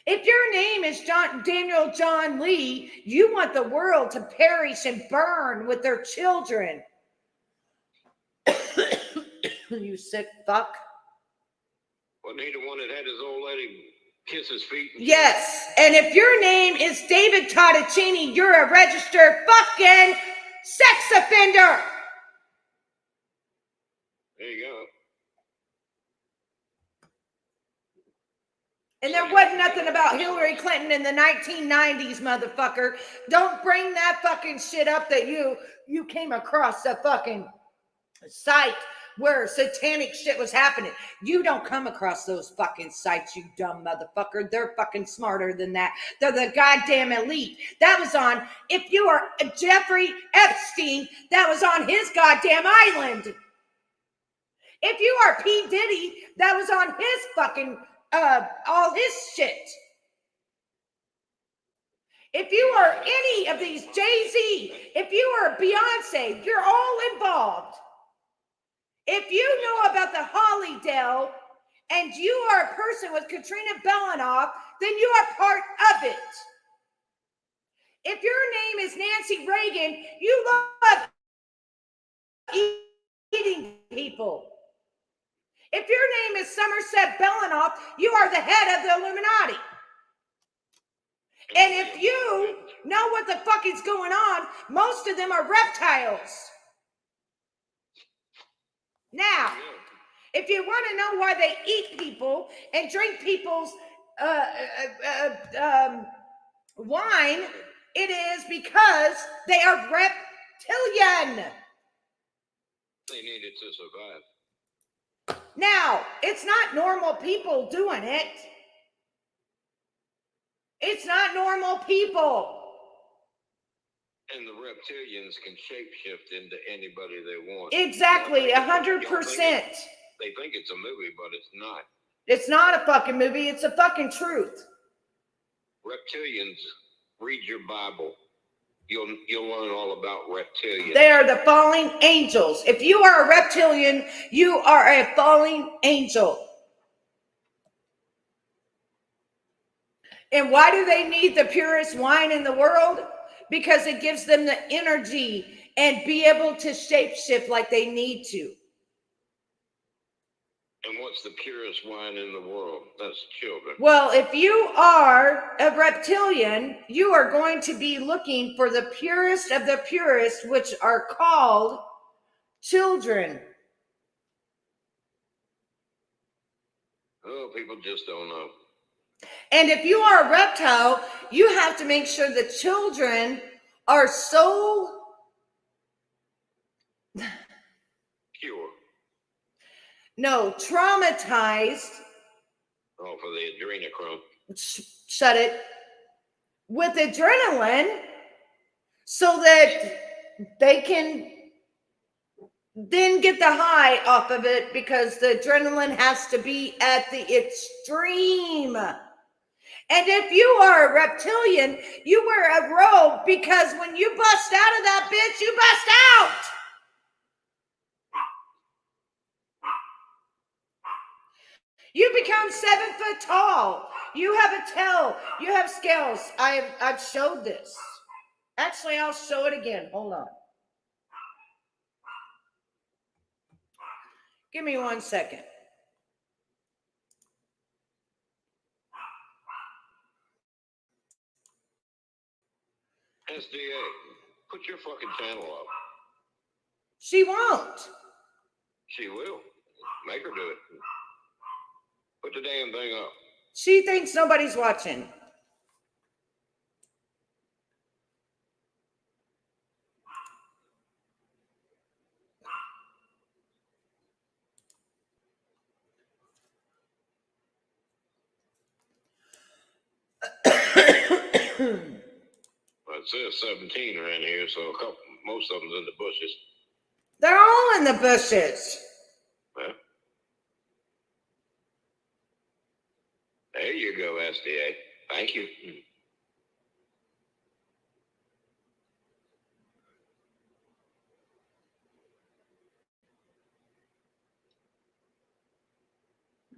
If your name is Daniel John Lee, you want the world to perish and burn with their children. You sick fuck. Wasn't he the one that had his old lady kiss his feet? Yes, and if your name is David Tottacini, you're a registered fucking sex offender. There you go. And there wasn't nothing about Hillary Clinton in the 1990s, motherfucker. Don't bring that fucking shit up that you came across a fucking site where satanic shit was happening. You don't come across those fucking sites, you dumb motherfucker. They're fucking smarter than that. They're the goddamn elite. That was on, if you are Jeffrey Epstein, that was on his goddamn island. If you are P. Diddy, that was on his fucking, all his shit. If you are any of these Jay-Z, if you are Beyonce, you're all involved. If you know about the Hollydale and you are a person with Katrina Belanoff, then you are part of it. If your name is Nancy Reagan, you love eating people. If your name is Somerset Belanoff, you are the head of the Illuminati. And if you know what the fuck is going on, most of them are reptiles. Now, if you want to know why they eat people and drink people's wine, it is because they are reptilian. They needed to survive. Now, it's not normal people doing it. It's not normal people. And the reptilians can shapeshift into anybody they want. Exactly, 100%. They think it's a movie, but it's not. It's not a fucking movie. It's a fucking truth. Reptilians, read your Bible. You'll learn all about reptilians. They are the falling angels. If you are a reptilian, you are a falling angel. And why do they need the purest wine in the world? Because it gives them the energy and be able to shapeshift like they need to. And what's the purest wine in the world? That's children. Well, if you are a reptilian, you are going to be looking for the purest of the purest, which are called children. Oh, people just don't know. And if you are a reptile, you have to make sure the children are so Pure. no, traumatized. Oh, for the adrenochrome. Shut it. With adrenaline so that they can then get the high off of it, because the adrenaline has to be at the extreme. And if you are a reptilian, you wear a robe, because when you bust out of that bitch, you bust out. You become 7 foot tall. You have a tail. You have scales. I've showed this. Actually, I'll show it again. Hold on. Give me 1 second. SDA, put your fucking channel up. She won't. She will. Make her do it. Put the damn thing up. She thinks nobody's watching. Well, it says 17 around here, so most of them's in the bushes. They're all in the bushes. Well, there you go, SDA. Thank you.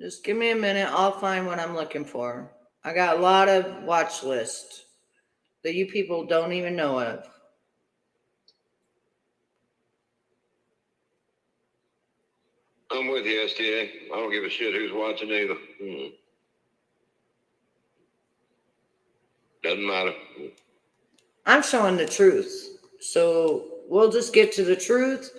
Just give me a minute. I'll find what I'm looking for. I got a lot of watch lists that you people don't even know of. I'm with you, SDA. I don't give a shit who's watching either. Doesn't matter. I'm showing the truth. So we'll just get to the truth.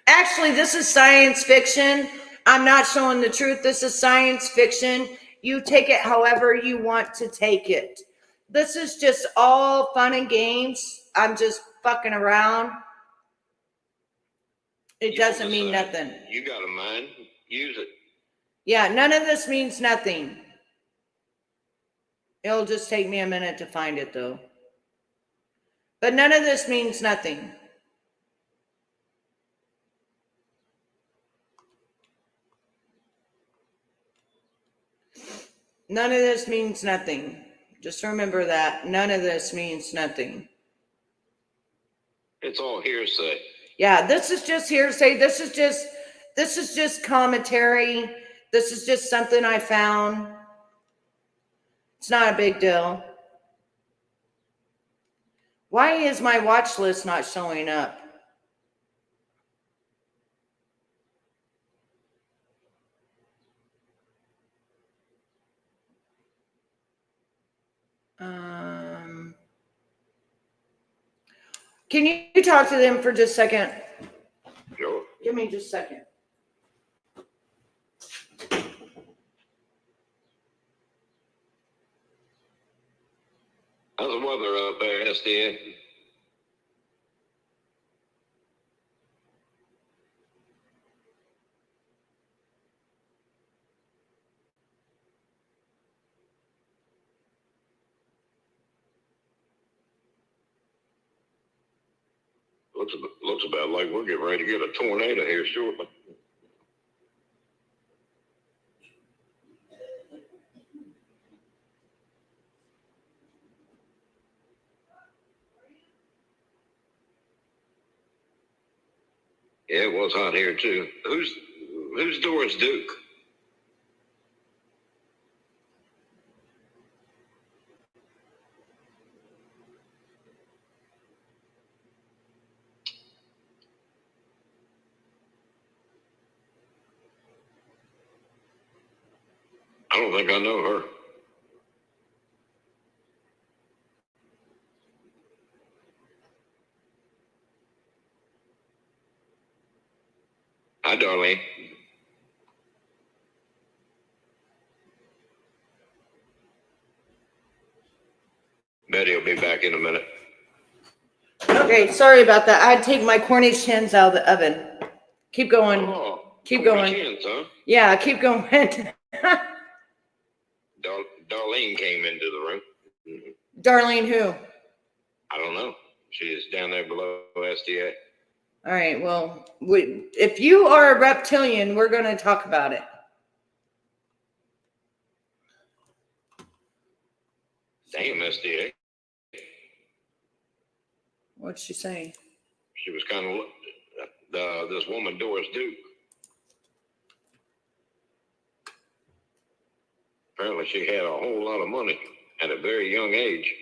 Actually, this is science fiction. I'm not showing the truth. This is science fiction. You take it however you want to take it. This is just all fun and games. I'm just fucking around. It doesn't mean nothing. You got a mind. Use it. Yeah, none of this means nothing. It'll just take me a minute to find it, though. But none of this means nothing. None of this means nothing. Just remember that. None of this means nothing. It's all hearsay. Yeah, this is just hearsay. This is just commentary. This is just something I found. It's not a big deal. Why is my watch list not showing up? Can you talk to them for just a second? Sure. Give me just a second. How's the weather out there, SDA? Looks about like we're getting ready to get a tornado here shortly. Yeah, it was hot here too. Who's Doris Duke? don't think I know her. Hi, Darlene. Betty will be back in a minute. Okay, sorry about that. I'd take my Cornish hens out of the oven. Keep going. Oh, keep going. Hens, huh? Yeah, keep going. Darlene came into the room. Mm-hmm. Darlene who? I don't know. She is down there below SDA. All right, well, if you are a reptilian, we're going to talk about it. Damn, SDA. What'd she say? She was kind of this woman, Doris Duke. Apparently, she had a whole lot of money at a very young age.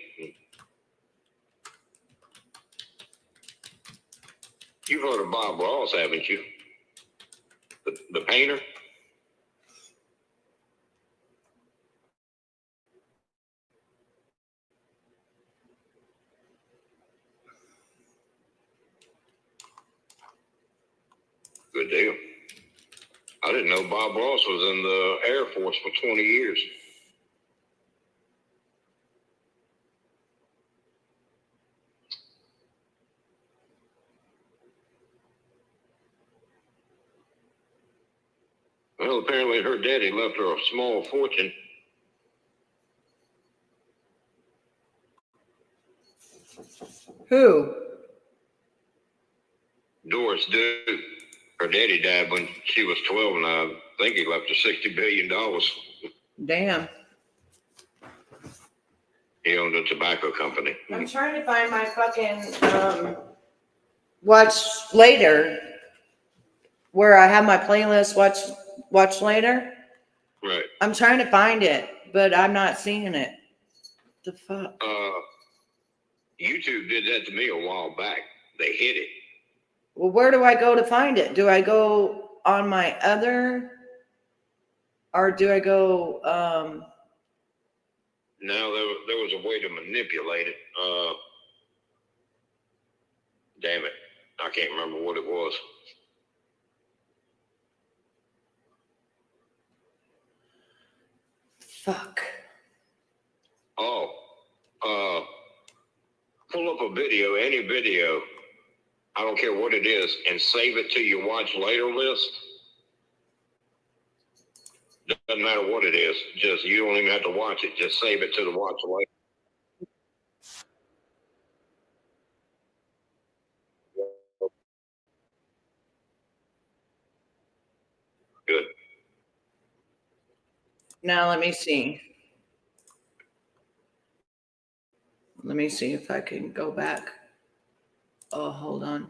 You've heard of Bob Ross, haven't you? The painter? Good deal. I didn't know Bob Ross was in the Air Force for 20 years. Well, apparently her daddy left her a small fortune. Who? Doris Duke. Her daddy died when she was 12, and I think he left her $60 billion. Damn. He owned a tobacco company. I'm trying to find my fucking watch later, where I have my playlist watch later. Right. I'm trying to find it, but I'm not seeing it. The fuck? YouTube did that to me a while back. They hid it. Well, where do I go to find it? Do I go on my other, or do I go? No, there was a way to manipulate it. Damn it, I can't remember what it was. Fuck. Oh, pull up a video, any video. I don't care what it is, and save it to your watch later list. Doesn't matter what it is. Just you don't even have to watch it. Just save it to the watch later. Good. Now let me see. Let me see if I can go back. Oh, hold on.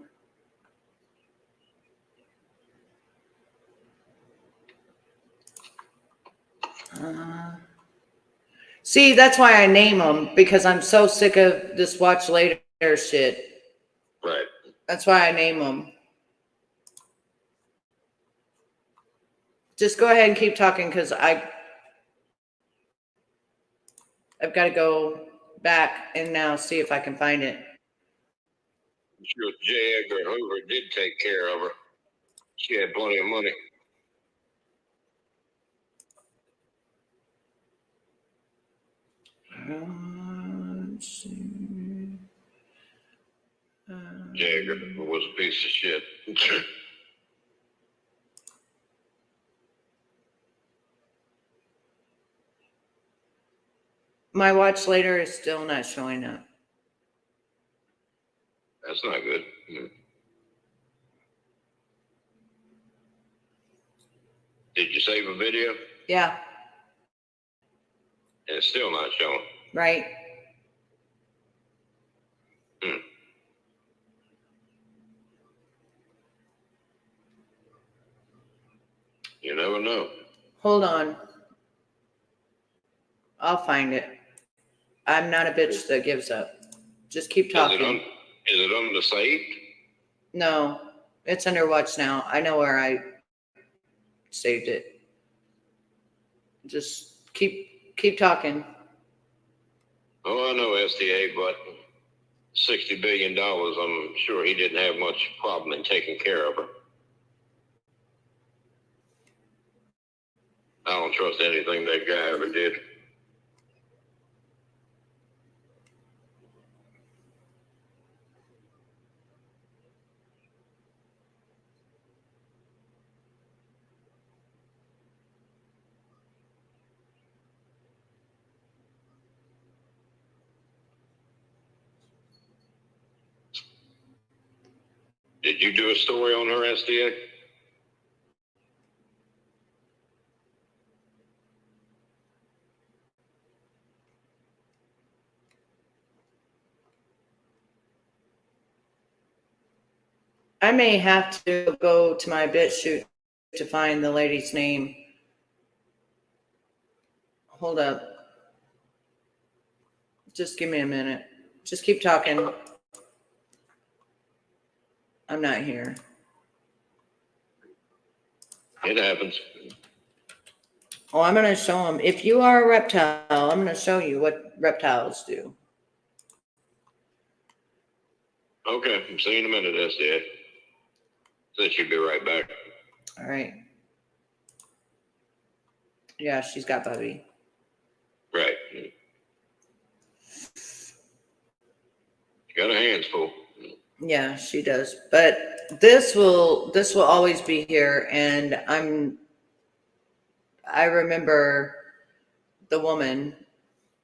See, that's why I name them, because I'm so sick of this watch later shit. Right. That's why I name them. Just go ahead and keep talking, because I've got to go back and now see if I can find it. I'm sure J. Edgar Hoover did take care of her. She had plenty of money. Let's see. J. Edgar was a piece of shit. My watch later is still not showing up. That's not good. Did you save a video? Yeah. And it's still not showing. Right. You never know. Hold on. I'll find it. I'm not a bitch that gives up. Just keep talking. Is it under saved? No, it's under watch now. I know where I saved it. Just Keep talking. Oh, I know SDA, but $60 billion, I'm sure he didn't have much problem in taking care of her. I don't trust anything that guy ever did. Did you do a story on her, SDA? I may have to go to my BitChute to find the lady's name. Hold up. Just give me a minute. Just keep talking. I'm not here. It happens. Oh, I'm going to show them. If you are a reptile, I'm going to show you what reptiles do. Okay, I'm seeing in a minute, SDA. Said she'd be right back. All right. Yeah, she's got Bubby. Right. She got her hands full. Yeah, she does. But this will always be here, and I remember the woman,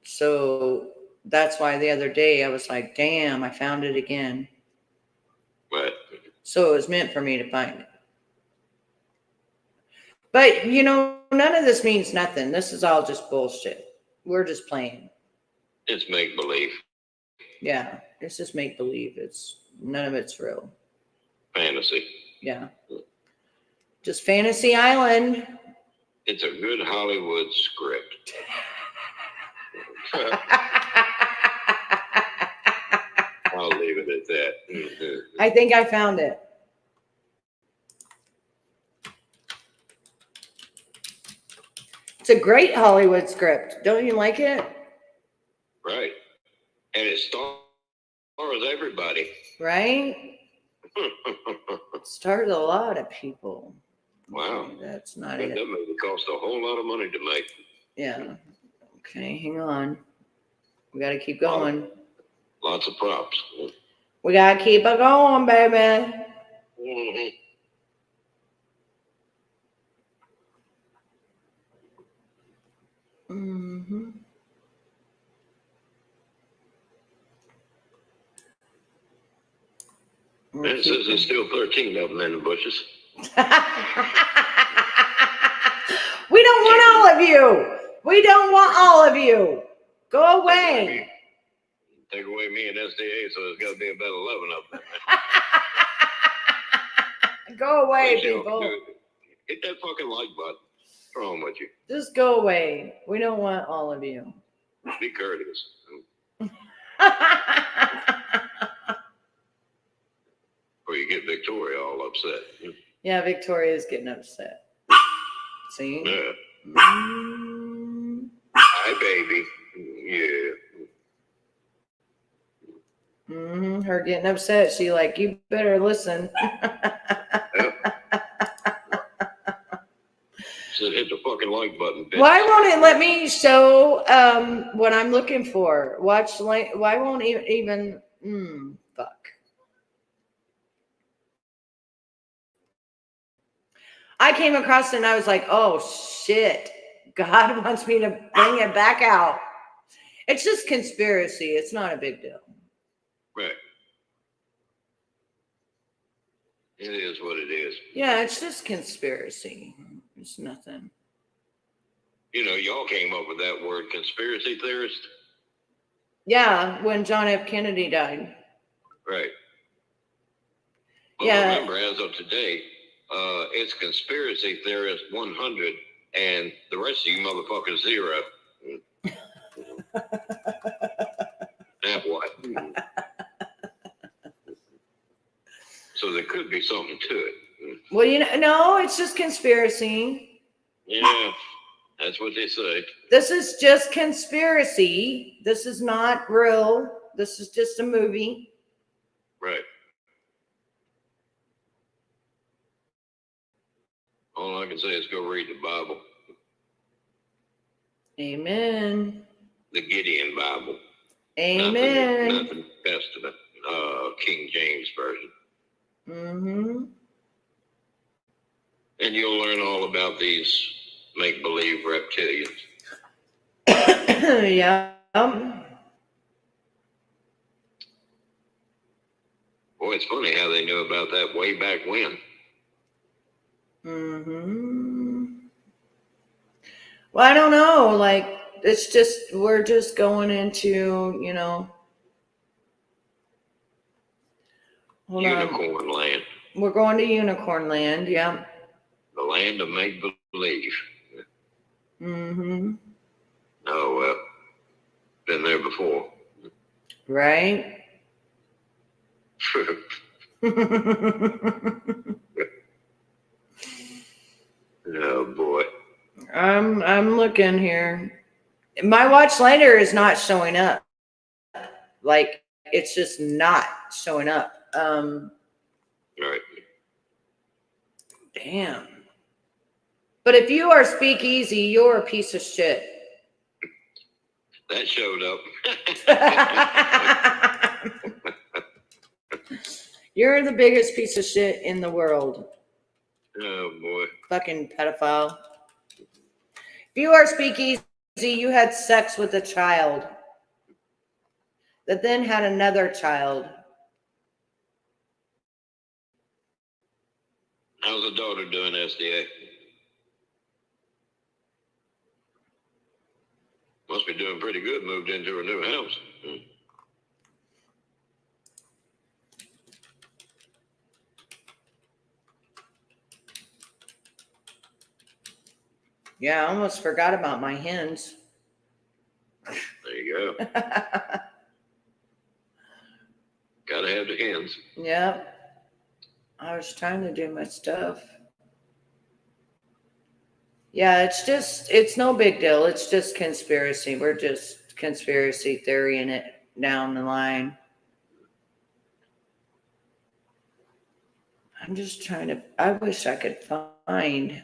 so that's why the other day I was like, damn, I found it again. Right. So it was meant for me to find it. But none of this means nothing. This is all just bullshit. We're just playing. It's make believe. Yeah, it's just make believe. None of it's real. Fantasy. Yeah. Just Fantasy Island. It's a good Hollywood script. I'll leave it at that. I think I found it. It's a great Hollywood script. Don't you like it? Right. And it stars everybody. Right? It stars a lot of people. Wow. Okay, that's not That it. movie cost a whole lot of money to make. Yeah. Okay, hang on. We got to keep going. Lots of props. We got to keep it going, baby. Mm-hmm. Mm-hmm. It says there's still 13 of them in the bushes. We don't want all of you. We don't want all of you. Go away. Take away me and SDA, so there's got to be about 11 of them. Go away, Please, people. Hit that fucking like button. What's wrong with you? Just go away. We don't want all of you. Be courteous. Or you get Victoria all upset. Yeah, Victoria's getting upset. See? Yeah. Mm. Hi, baby. Yeah. Mm-hmm. Her getting upset. She like, you better listen. Yep. Said hit the fucking like button, bitch. Why won't it let me show what I'm looking for? Watch. Why won't it even? Fuck. I came across it and I was like, oh shit. God wants me to bring it back out. It's just conspiracy. It's not a big deal. Right. It is what it is. Yeah, it's just conspiracy. It's nothing. Y'all came up with that word, conspiracy theorist. Yeah, when John F. Kennedy died. Right. But Yeah. remember, as of today, it's conspiracy theorist 100, and the rest of you motherfuckers 0. Now what? So there could be something to it. Well, no, it's just conspiracy. Yeah, That's what they say. This is just conspiracy. This is not real. This is just a movie. Right. All I can say is go read the Bible. Amen. The Gideon Bible. Amen. Nothing Testament. King James Version. Mm-hmm. And you'll learn all about these make-believe reptilians. Yeah. Boy, it's funny how they knew about that way back when. Mm-hmm. Well, I don't know. Like, it's just, we're just going into, hold Unicorn on. land. We're going to unicorn land. Yeah. The land of make-believe. Mm-hmm. Oh, well, been there before. Right. Oh, boy. I'm looking here. My watch later is not showing up. Like, it's just not showing up. Right. Damn. But if you are speakeasy, you're a piece of shit. That showed up. You're the biggest piece of shit in the world. Oh, boy. Fucking pedophile. If you are speakeasy, you had sex with a child that then had another child. How's the daughter doing, SDA? Must be doing pretty good. Moved into her new house. Yeah, I almost forgot about my hens. There you go. Gotta have the hens. Yep. I was trying to do my stuff. Yeah, it's no big deal. It's just conspiracy. We're just conspiracy theorying it down the line. I'm just trying to, I wish I could find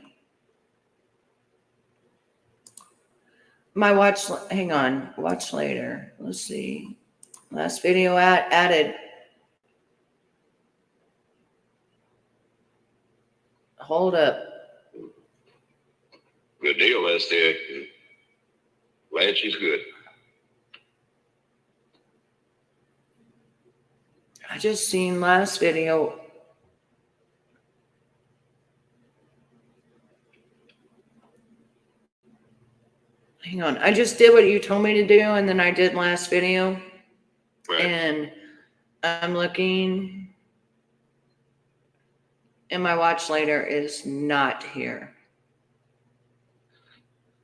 my watch. Hang on, watch later. Let's see. Last video added. Hold up. Good deal, SDA. Glad she's good. I just seen last video. Hang on. I just did what you told me to do, and then I did last video. Right. And I'm looking, and my watch later is not here.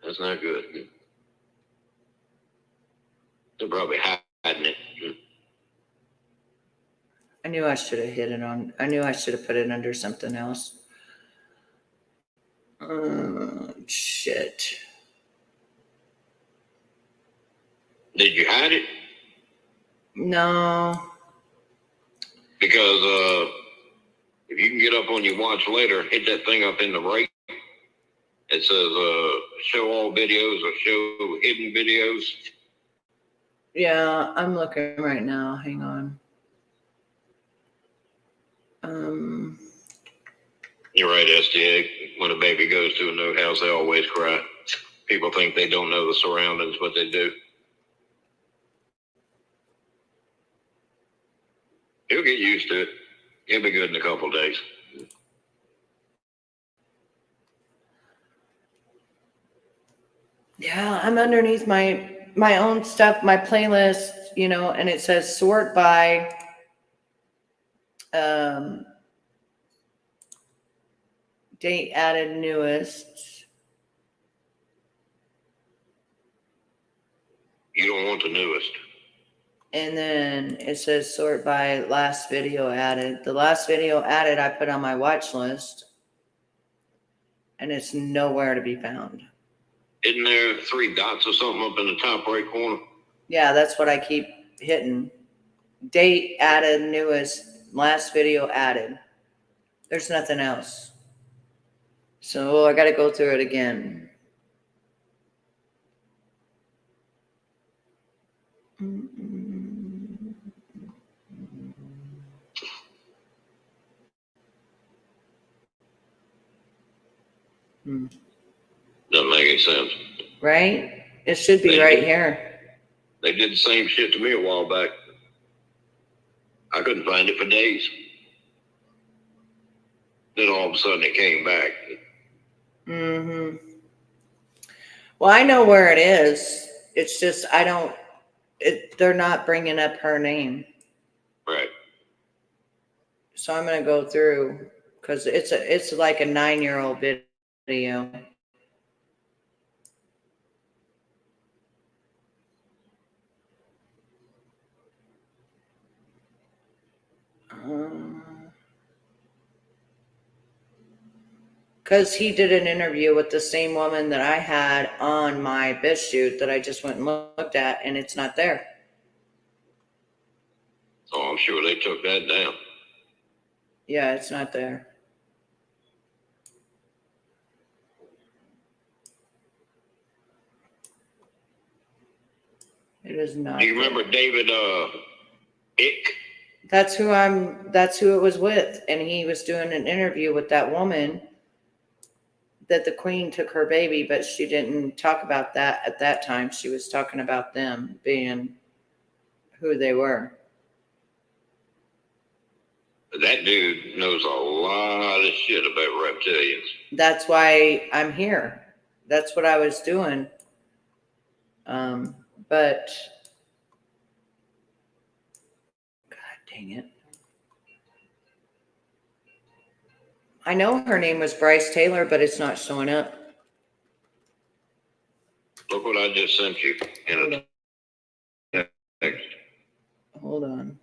That's not good. They're probably hiding it. I knew I should have hit it on. I knew I should have put it under something else. Shit. Did you hide it? No. Because if you can get up on your watch later, hit that thing up in the right. It says show all videos or show hidden videos. Yeah, I'm looking right now. Hang on. You're right, SDA. When a baby goes to a new house, they always cry. People think they don't know the surroundings, but they do. He'll get used to it. He'll be good in a couple of days. Yeah, I'm underneath my own stuff, my playlist, and it says sort by date added newest. You don't want the newest. And then it says sort by last video added. The last video added I put on my watch list, and it's nowhere to be found. Isn't there 3 dots or something up in the top right corner? Yeah, that's what I keep hitting. Date added, newest, last video added. There's nothing else. So I got to go through it again. Doesn't make any sense. Right? It should be right here. They did the same shit to me a while back. I couldn't find it for days. Then all of a sudden it came back. Mm-hmm. Well, I know where it is. It's just I don't. They're not bringing up her name. Right. So I'm gonna go through because it's like a 9-year-old video. Because he did an interview with the same woman that I had on my best shoot that I just went and looked at, and it's not there. Oh, I'm sure they took that down. Yeah, it's not there. It is not. Do you remember David Ick? That's who it was with. And he was doing an interview with that woman that the queen took her baby, but she didn't talk about that at that time. She was talking about them being who they were. That dude knows a lot of shit about reptilians. That's why I'm here. That's what I was doing. But God dang it. I know her name was Bryce Taylor, but it's not showing up. Look what I just sent you in a text. Hold on.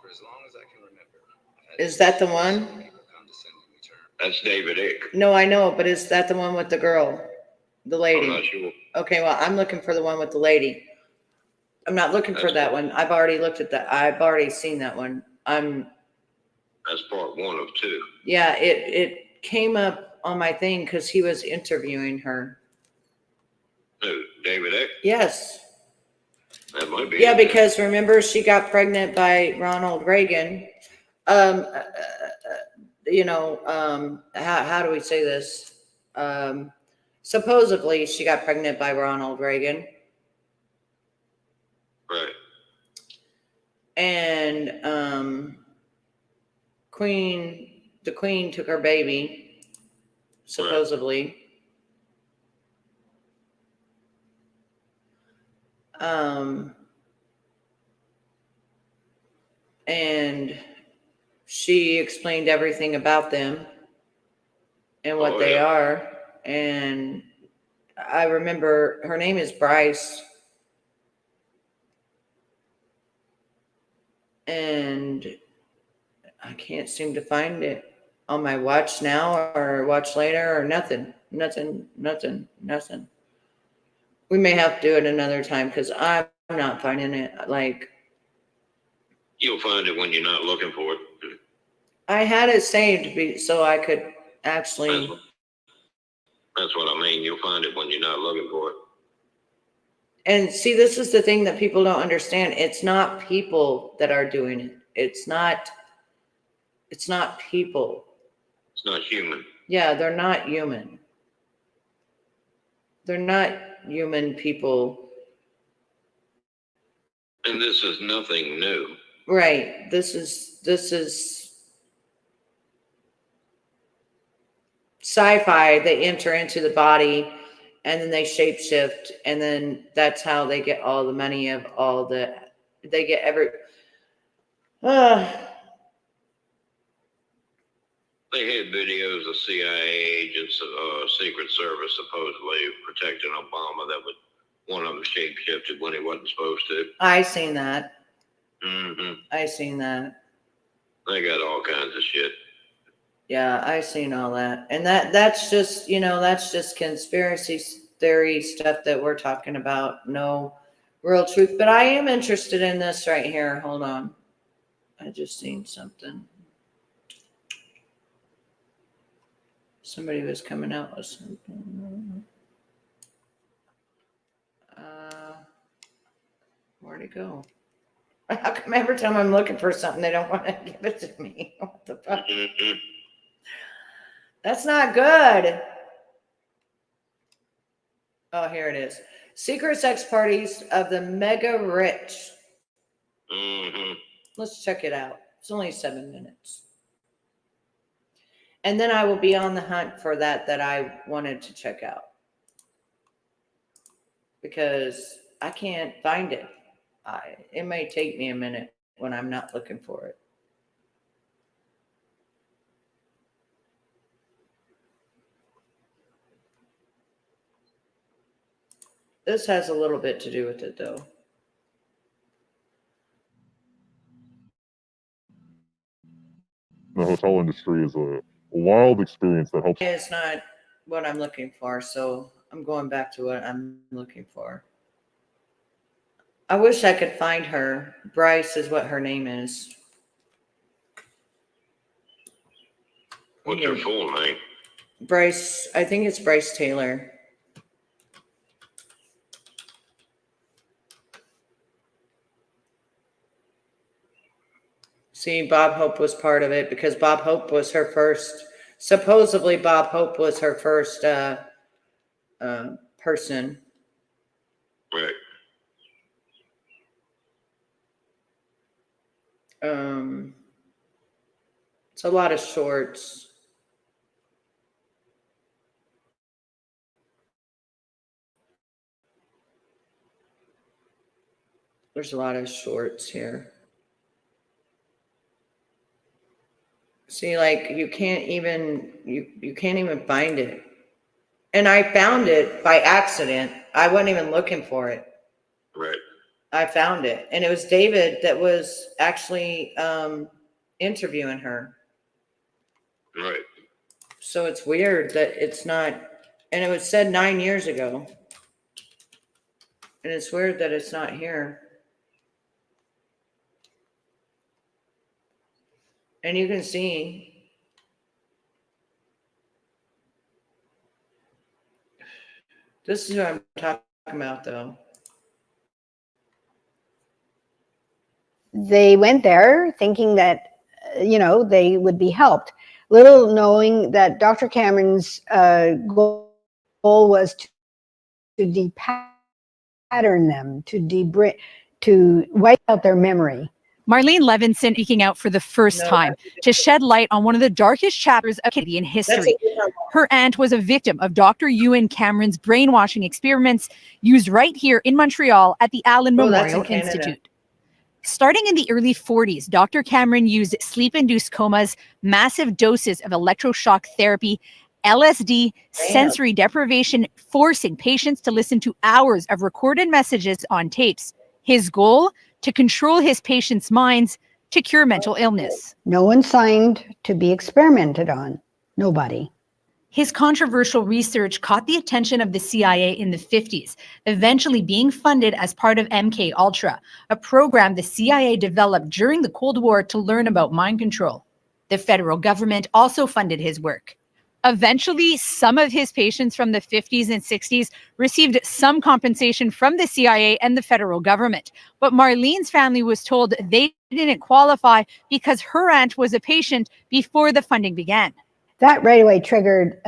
For as long as I can remember. Is that the one? That's David Ick. No, I know, but is that the one with the girl? The lady? I'm not sure. Okay, well, I'm looking for the one with the lady. I'm not looking for that one. I've already looked at that. I've already seen that one. That's part 1 of 2. Yeah, it came up on my thing because he was interviewing her. Who? David Ick? Yes. That might be. Yeah, because remember she got pregnant by Ronald Reagan. How do we say this? Supposedly she got pregnant by Ronald Reagan. Right. And the queen took her baby, supposedly. Right. And she explained everything about them and what they are. And I remember her name is Bryce. And I can't seem to find it on my watch now or watch later or nothing. We may have to do it another time because I'm not finding it. Like, you'll find it when you're not looking for it. I had it saved so I could actually. That's what I mean. You'll find it when you're not looking for it. And see, this is the thing that people don't understand. It's not people that are doing it. It's not people. It's not human. Yeah, they're not human. They're not human people. And this is nothing new. Right. This is sci-fi. They enter into the body and then they shapeshift, and then that's how they get all the money of all the. They get every. They had videos of CIA agents, Secret Service supposedly protecting Obama. That would one of them shape shifted when he wasn't supposed to. I seen that. Mm-hmm. I seen that. They got all kinds of shit. Yeah, I seen all that. And that's just, that's just conspiracy theory stuff that we're talking about. No real truth. But I am interested in this right here. Hold on. I just seen something. Somebody was coming out with something. Where'd it go? How come every time I'm looking for something, they don't want to give it to me? What the fuck? Mm-hmm. That's not good. Oh, here it is. Secret sex parties of the mega rich. Mm-hmm. Let's check it out. It's only 7 minutes. And then I will be on the hunt for that I wanted to check out. Because I can't find it. It may take me a minute when I'm not looking for it. This has a little bit to do with it, though. The hotel industry is a wild experience that helps. It's not what I'm looking for, so I'm going back to what I'm looking for. I wish I could find her. Bryce is what her name is. What's her full name? Bryce, I think it's Bryce Taylor. See, Bob Hope was part of it because Bob Hope was her first. Supposedly, Bob Hope was her first person. Right. It's a lot of shorts. There's a lot of shorts here. See, like you can't even find it. And I found it by accident. I wasn't even looking for it. Right. I found it. And it was David that was actually interviewing her. Right. So it's weird that it's not, and it was said 9 years ago. And it's weird that it's not here. And you can see. This is what I'm talking about, though. They went there thinking that, they would be helped. Little knowing that Dr. Cameron's goal was to depattern them, to wipe out their memory. Marlene Levinson speaking out for the first time to shed light on one of the darkest chapters of Canadian history. Her aunt was a victim of Dr. Ewan Cameron's brainwashing experiments used right here in Montreal at the Allen Memorial Institute. Starting in the early 40s, Dr. Cameron used sleep-induced comas, massive doses of electroshock therapy, LSD, sensory deprivation, forcing patients to listen to hours of recorded messages on tapes. His goal? To control his patients' minds to cure mental illness. No one signed to be experimented on. Nobody. His controversial research caught the attention of the CIA in the 50s, eventually being funded as part of MK Ultra, a program the CIA developed during the Cold War to learn about mind control. The federal government also funded his work. Eventually, some of his patients from the 50s and 60s received some compensation from the CIA and the federal government. But Marlene's family was told they didn't qualify because her aunt was a patient before the funding began. That right away triggered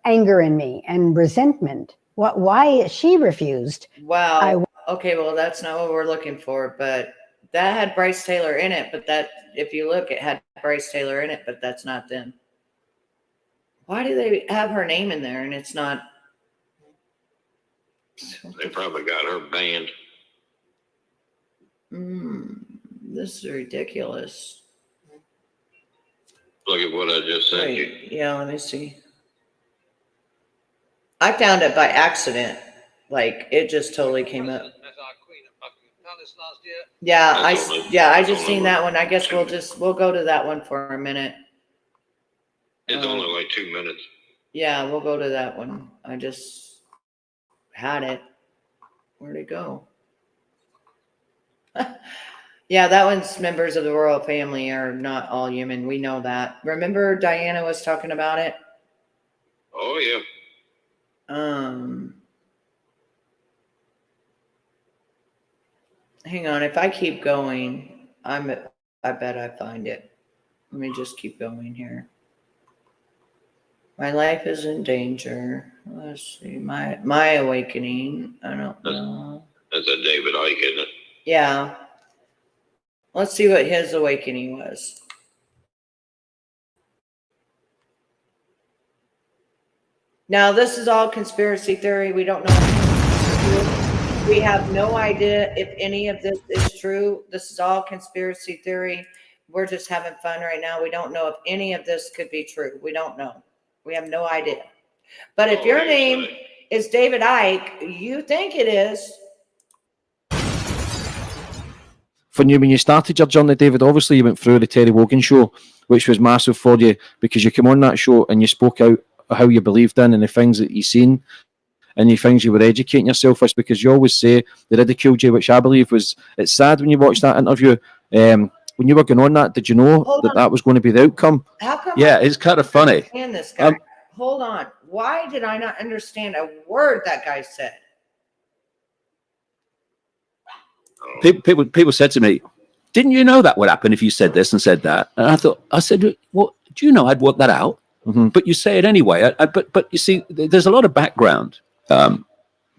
anger in me and resentment. Why she refused? Wow. Okay, well, that's not what we're looking for, but that had Bryce Taylor in it. But that, if you look, it had Bryce Taylor in it, but that's not them. Why do they have her name in there and it's not? They probably got her banned. This is ridiculous. Look at what I just sent you. Yeah, let me see. I found it by accident. Like, it just totally came up. As our queen of Yeah, I That's just only seen like that one. I guess 2 minutes. we'll go to that one for a minute. It's only like 2 minutes. Yeah, we'll go to that one. I just had it. Where'd it go? Yeah, that one's members of the royal family are not all human. We know that. Remember Diana was talking about it? Oh yeah. Hang on. If I keep going, I bet I find it. Let me just keep going here. My life is in danger. Let's see. My awakening. I don't know. That's a David Icke, isn't it? Yeah. Let's see what his awakening was. Now, this is all conspiracy theory. We don't know. We have no idea if any of this is true. This is all conspiracy theory. We're just having fun right now. We don't know if any of this could be true. We don't know. We have no idea. But if your name is David Icke, you think it is. When you started your journey, David, obviously you went through the Terry Wogan show, which was massive for you because you came on that show and you spoke out how you believed in and the things that you seen and the things you were educating yourself with, because you always say they ridiculed you, which I believe was, it's sad when you watch that interview. When you were going on that, did you know that was going to be the outcome? How come? Yeah, it's kind of funny. And this guy. Hold on. Why did I not understand a word that guy said? People said to me, didn't you know that would happen if you said this and said that? And I said, well, do you know I'd work that out? Mm-hmm. But you say it anyway. But you see, there's a lot of background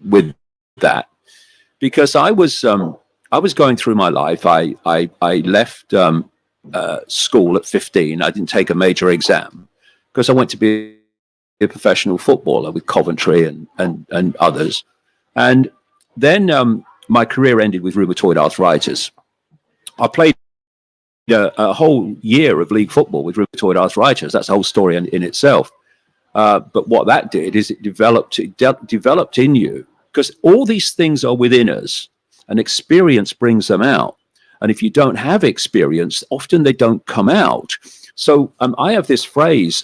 with that, because I was going through my life. I left school at 15. I didn't take a major exam because I went to be a professional footballer with Coventry and others. And then my career ended with rheumatoid arthritis. I played a whole year of league football with rheumatoid arthritis. That's a whole story in itself. But what that did is it developed in you, because all these things are within us and experience brings them out. And if you don't have experience, often they don't come out. So I have this phrase,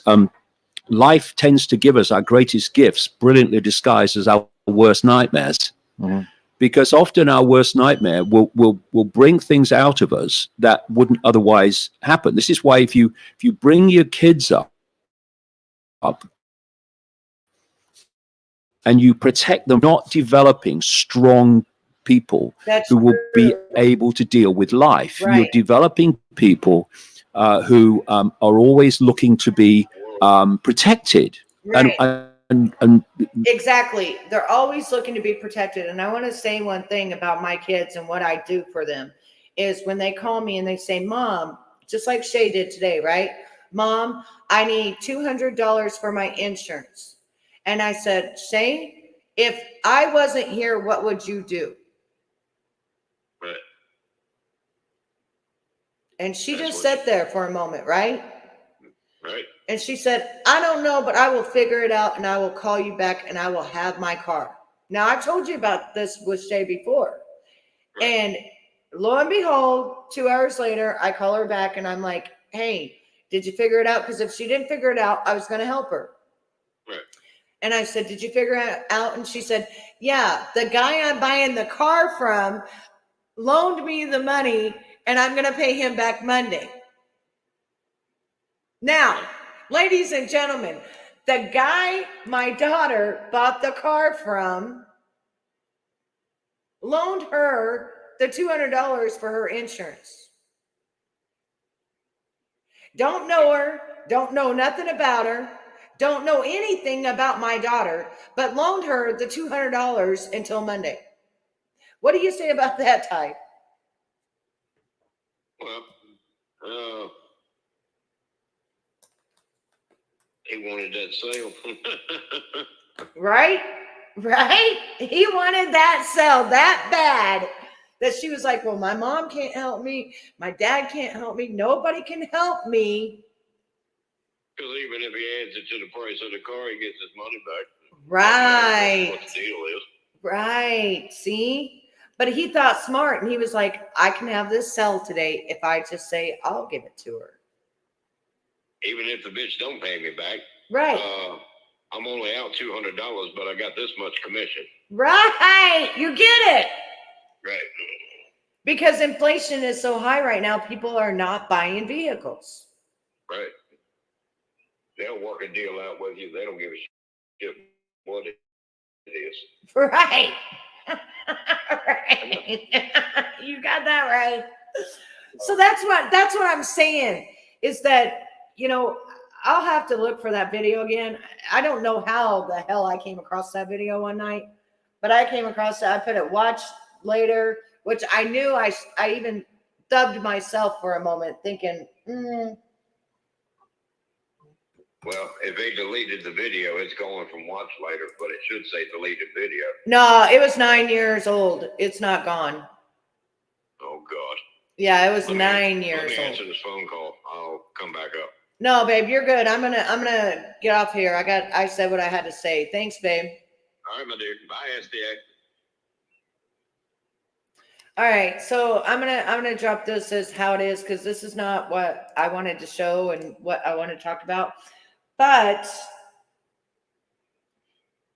life tends to give us our greatest gifts, brilliantly disguised as our worst nightmares. Mm-hmm. Because often our worst nightmare will bring things out of us that wouldn't otherwise happen. This is why if you bring your kids up and you protect them, not developing strong people who will be able to deal with life. Right. You're developing people who are always looking to be protected. Right. And exactly, they're always looking to be protected. And I want to say one thing about my kids and what I do for them is when they call me and they say, Mom, just like Shay did today, right? Mom, I need $200 for my insurance. And I said, Shay, if I wasn't here, what would you do? Right. And she just sat there for a moment, right? Right. And she said, I don't know, but I will figure it out and I will call you back and I will have my car. Now, I told you about this with Shay before. Right. And lo and behold, 2 hours later, I call her back and I'm like, hey, did you figure it out? Because if she didn't figure it out, I was going to help her. Right. And I said, did you figure it out? And she said, yeah, the guy I'm buying the car from loaned me the money and I'm going to pay him back Monday. Now, ladies and gentlemen, the guy my daughter bought the car from loaned her the $200 for her insurance. Don't know her, don't know nothing about her, don't know anything about my daughter, but loaned her the $200 until Monday. What do you say about that, Ty? Well, he wanted that sale. Right? He wanted that sale that bad that she was like, well, my mom can't help me. My dad can't help me. Nobody can help me. Because even if he adds it to the price of the car, he gets his money back. Right. What the deal is. Right. See? But he thought smart, and he was like, I can have this cell today if I just say I'll give it to her. Even if the bitch don't pay me back. Right. I'm only out $200, but I got this much commission. Right. You get it. Right. Because inflation is so high right now, people are not buying vehicles. Right. They'll work a deal out with you. They don't give a shit what it is. Right. Right. You got that right. So that's what I'm saying is that, I'll have to look for that video again. I don't know how the hell I came across that video one night, but I came across it. I put it watch later, which I knew I even dubbed myself for a moment thinking, Well, if they deleted the video, it's going from watch later, but it should say deleted video. No, it was 9 years old. It's not gone. Oh God. Yeah, it was 9 years old. Let me answer old. this phone call. I'll come back up. No, babe, you're good. I'm gonna get off here. I said what I had to say. Thanks, babe. All right, my dude. Bye, SDA. All right, so I'm gonna drop this as how it is because this is not what I wanted to show and what I want to talk about. But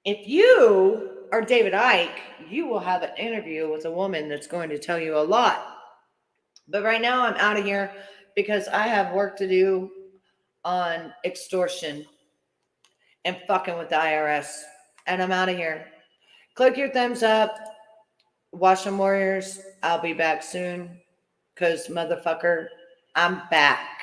if you are David Icke, you will have an interview with a woman that's going to tell you a lot. But right now I'm out of here because I have work to do on extortion and fucking with the IRS. And I'm out of here. Click your thumbs up. Watch some Warriors. I'll be back soon. Because, motherfucker, I'm back.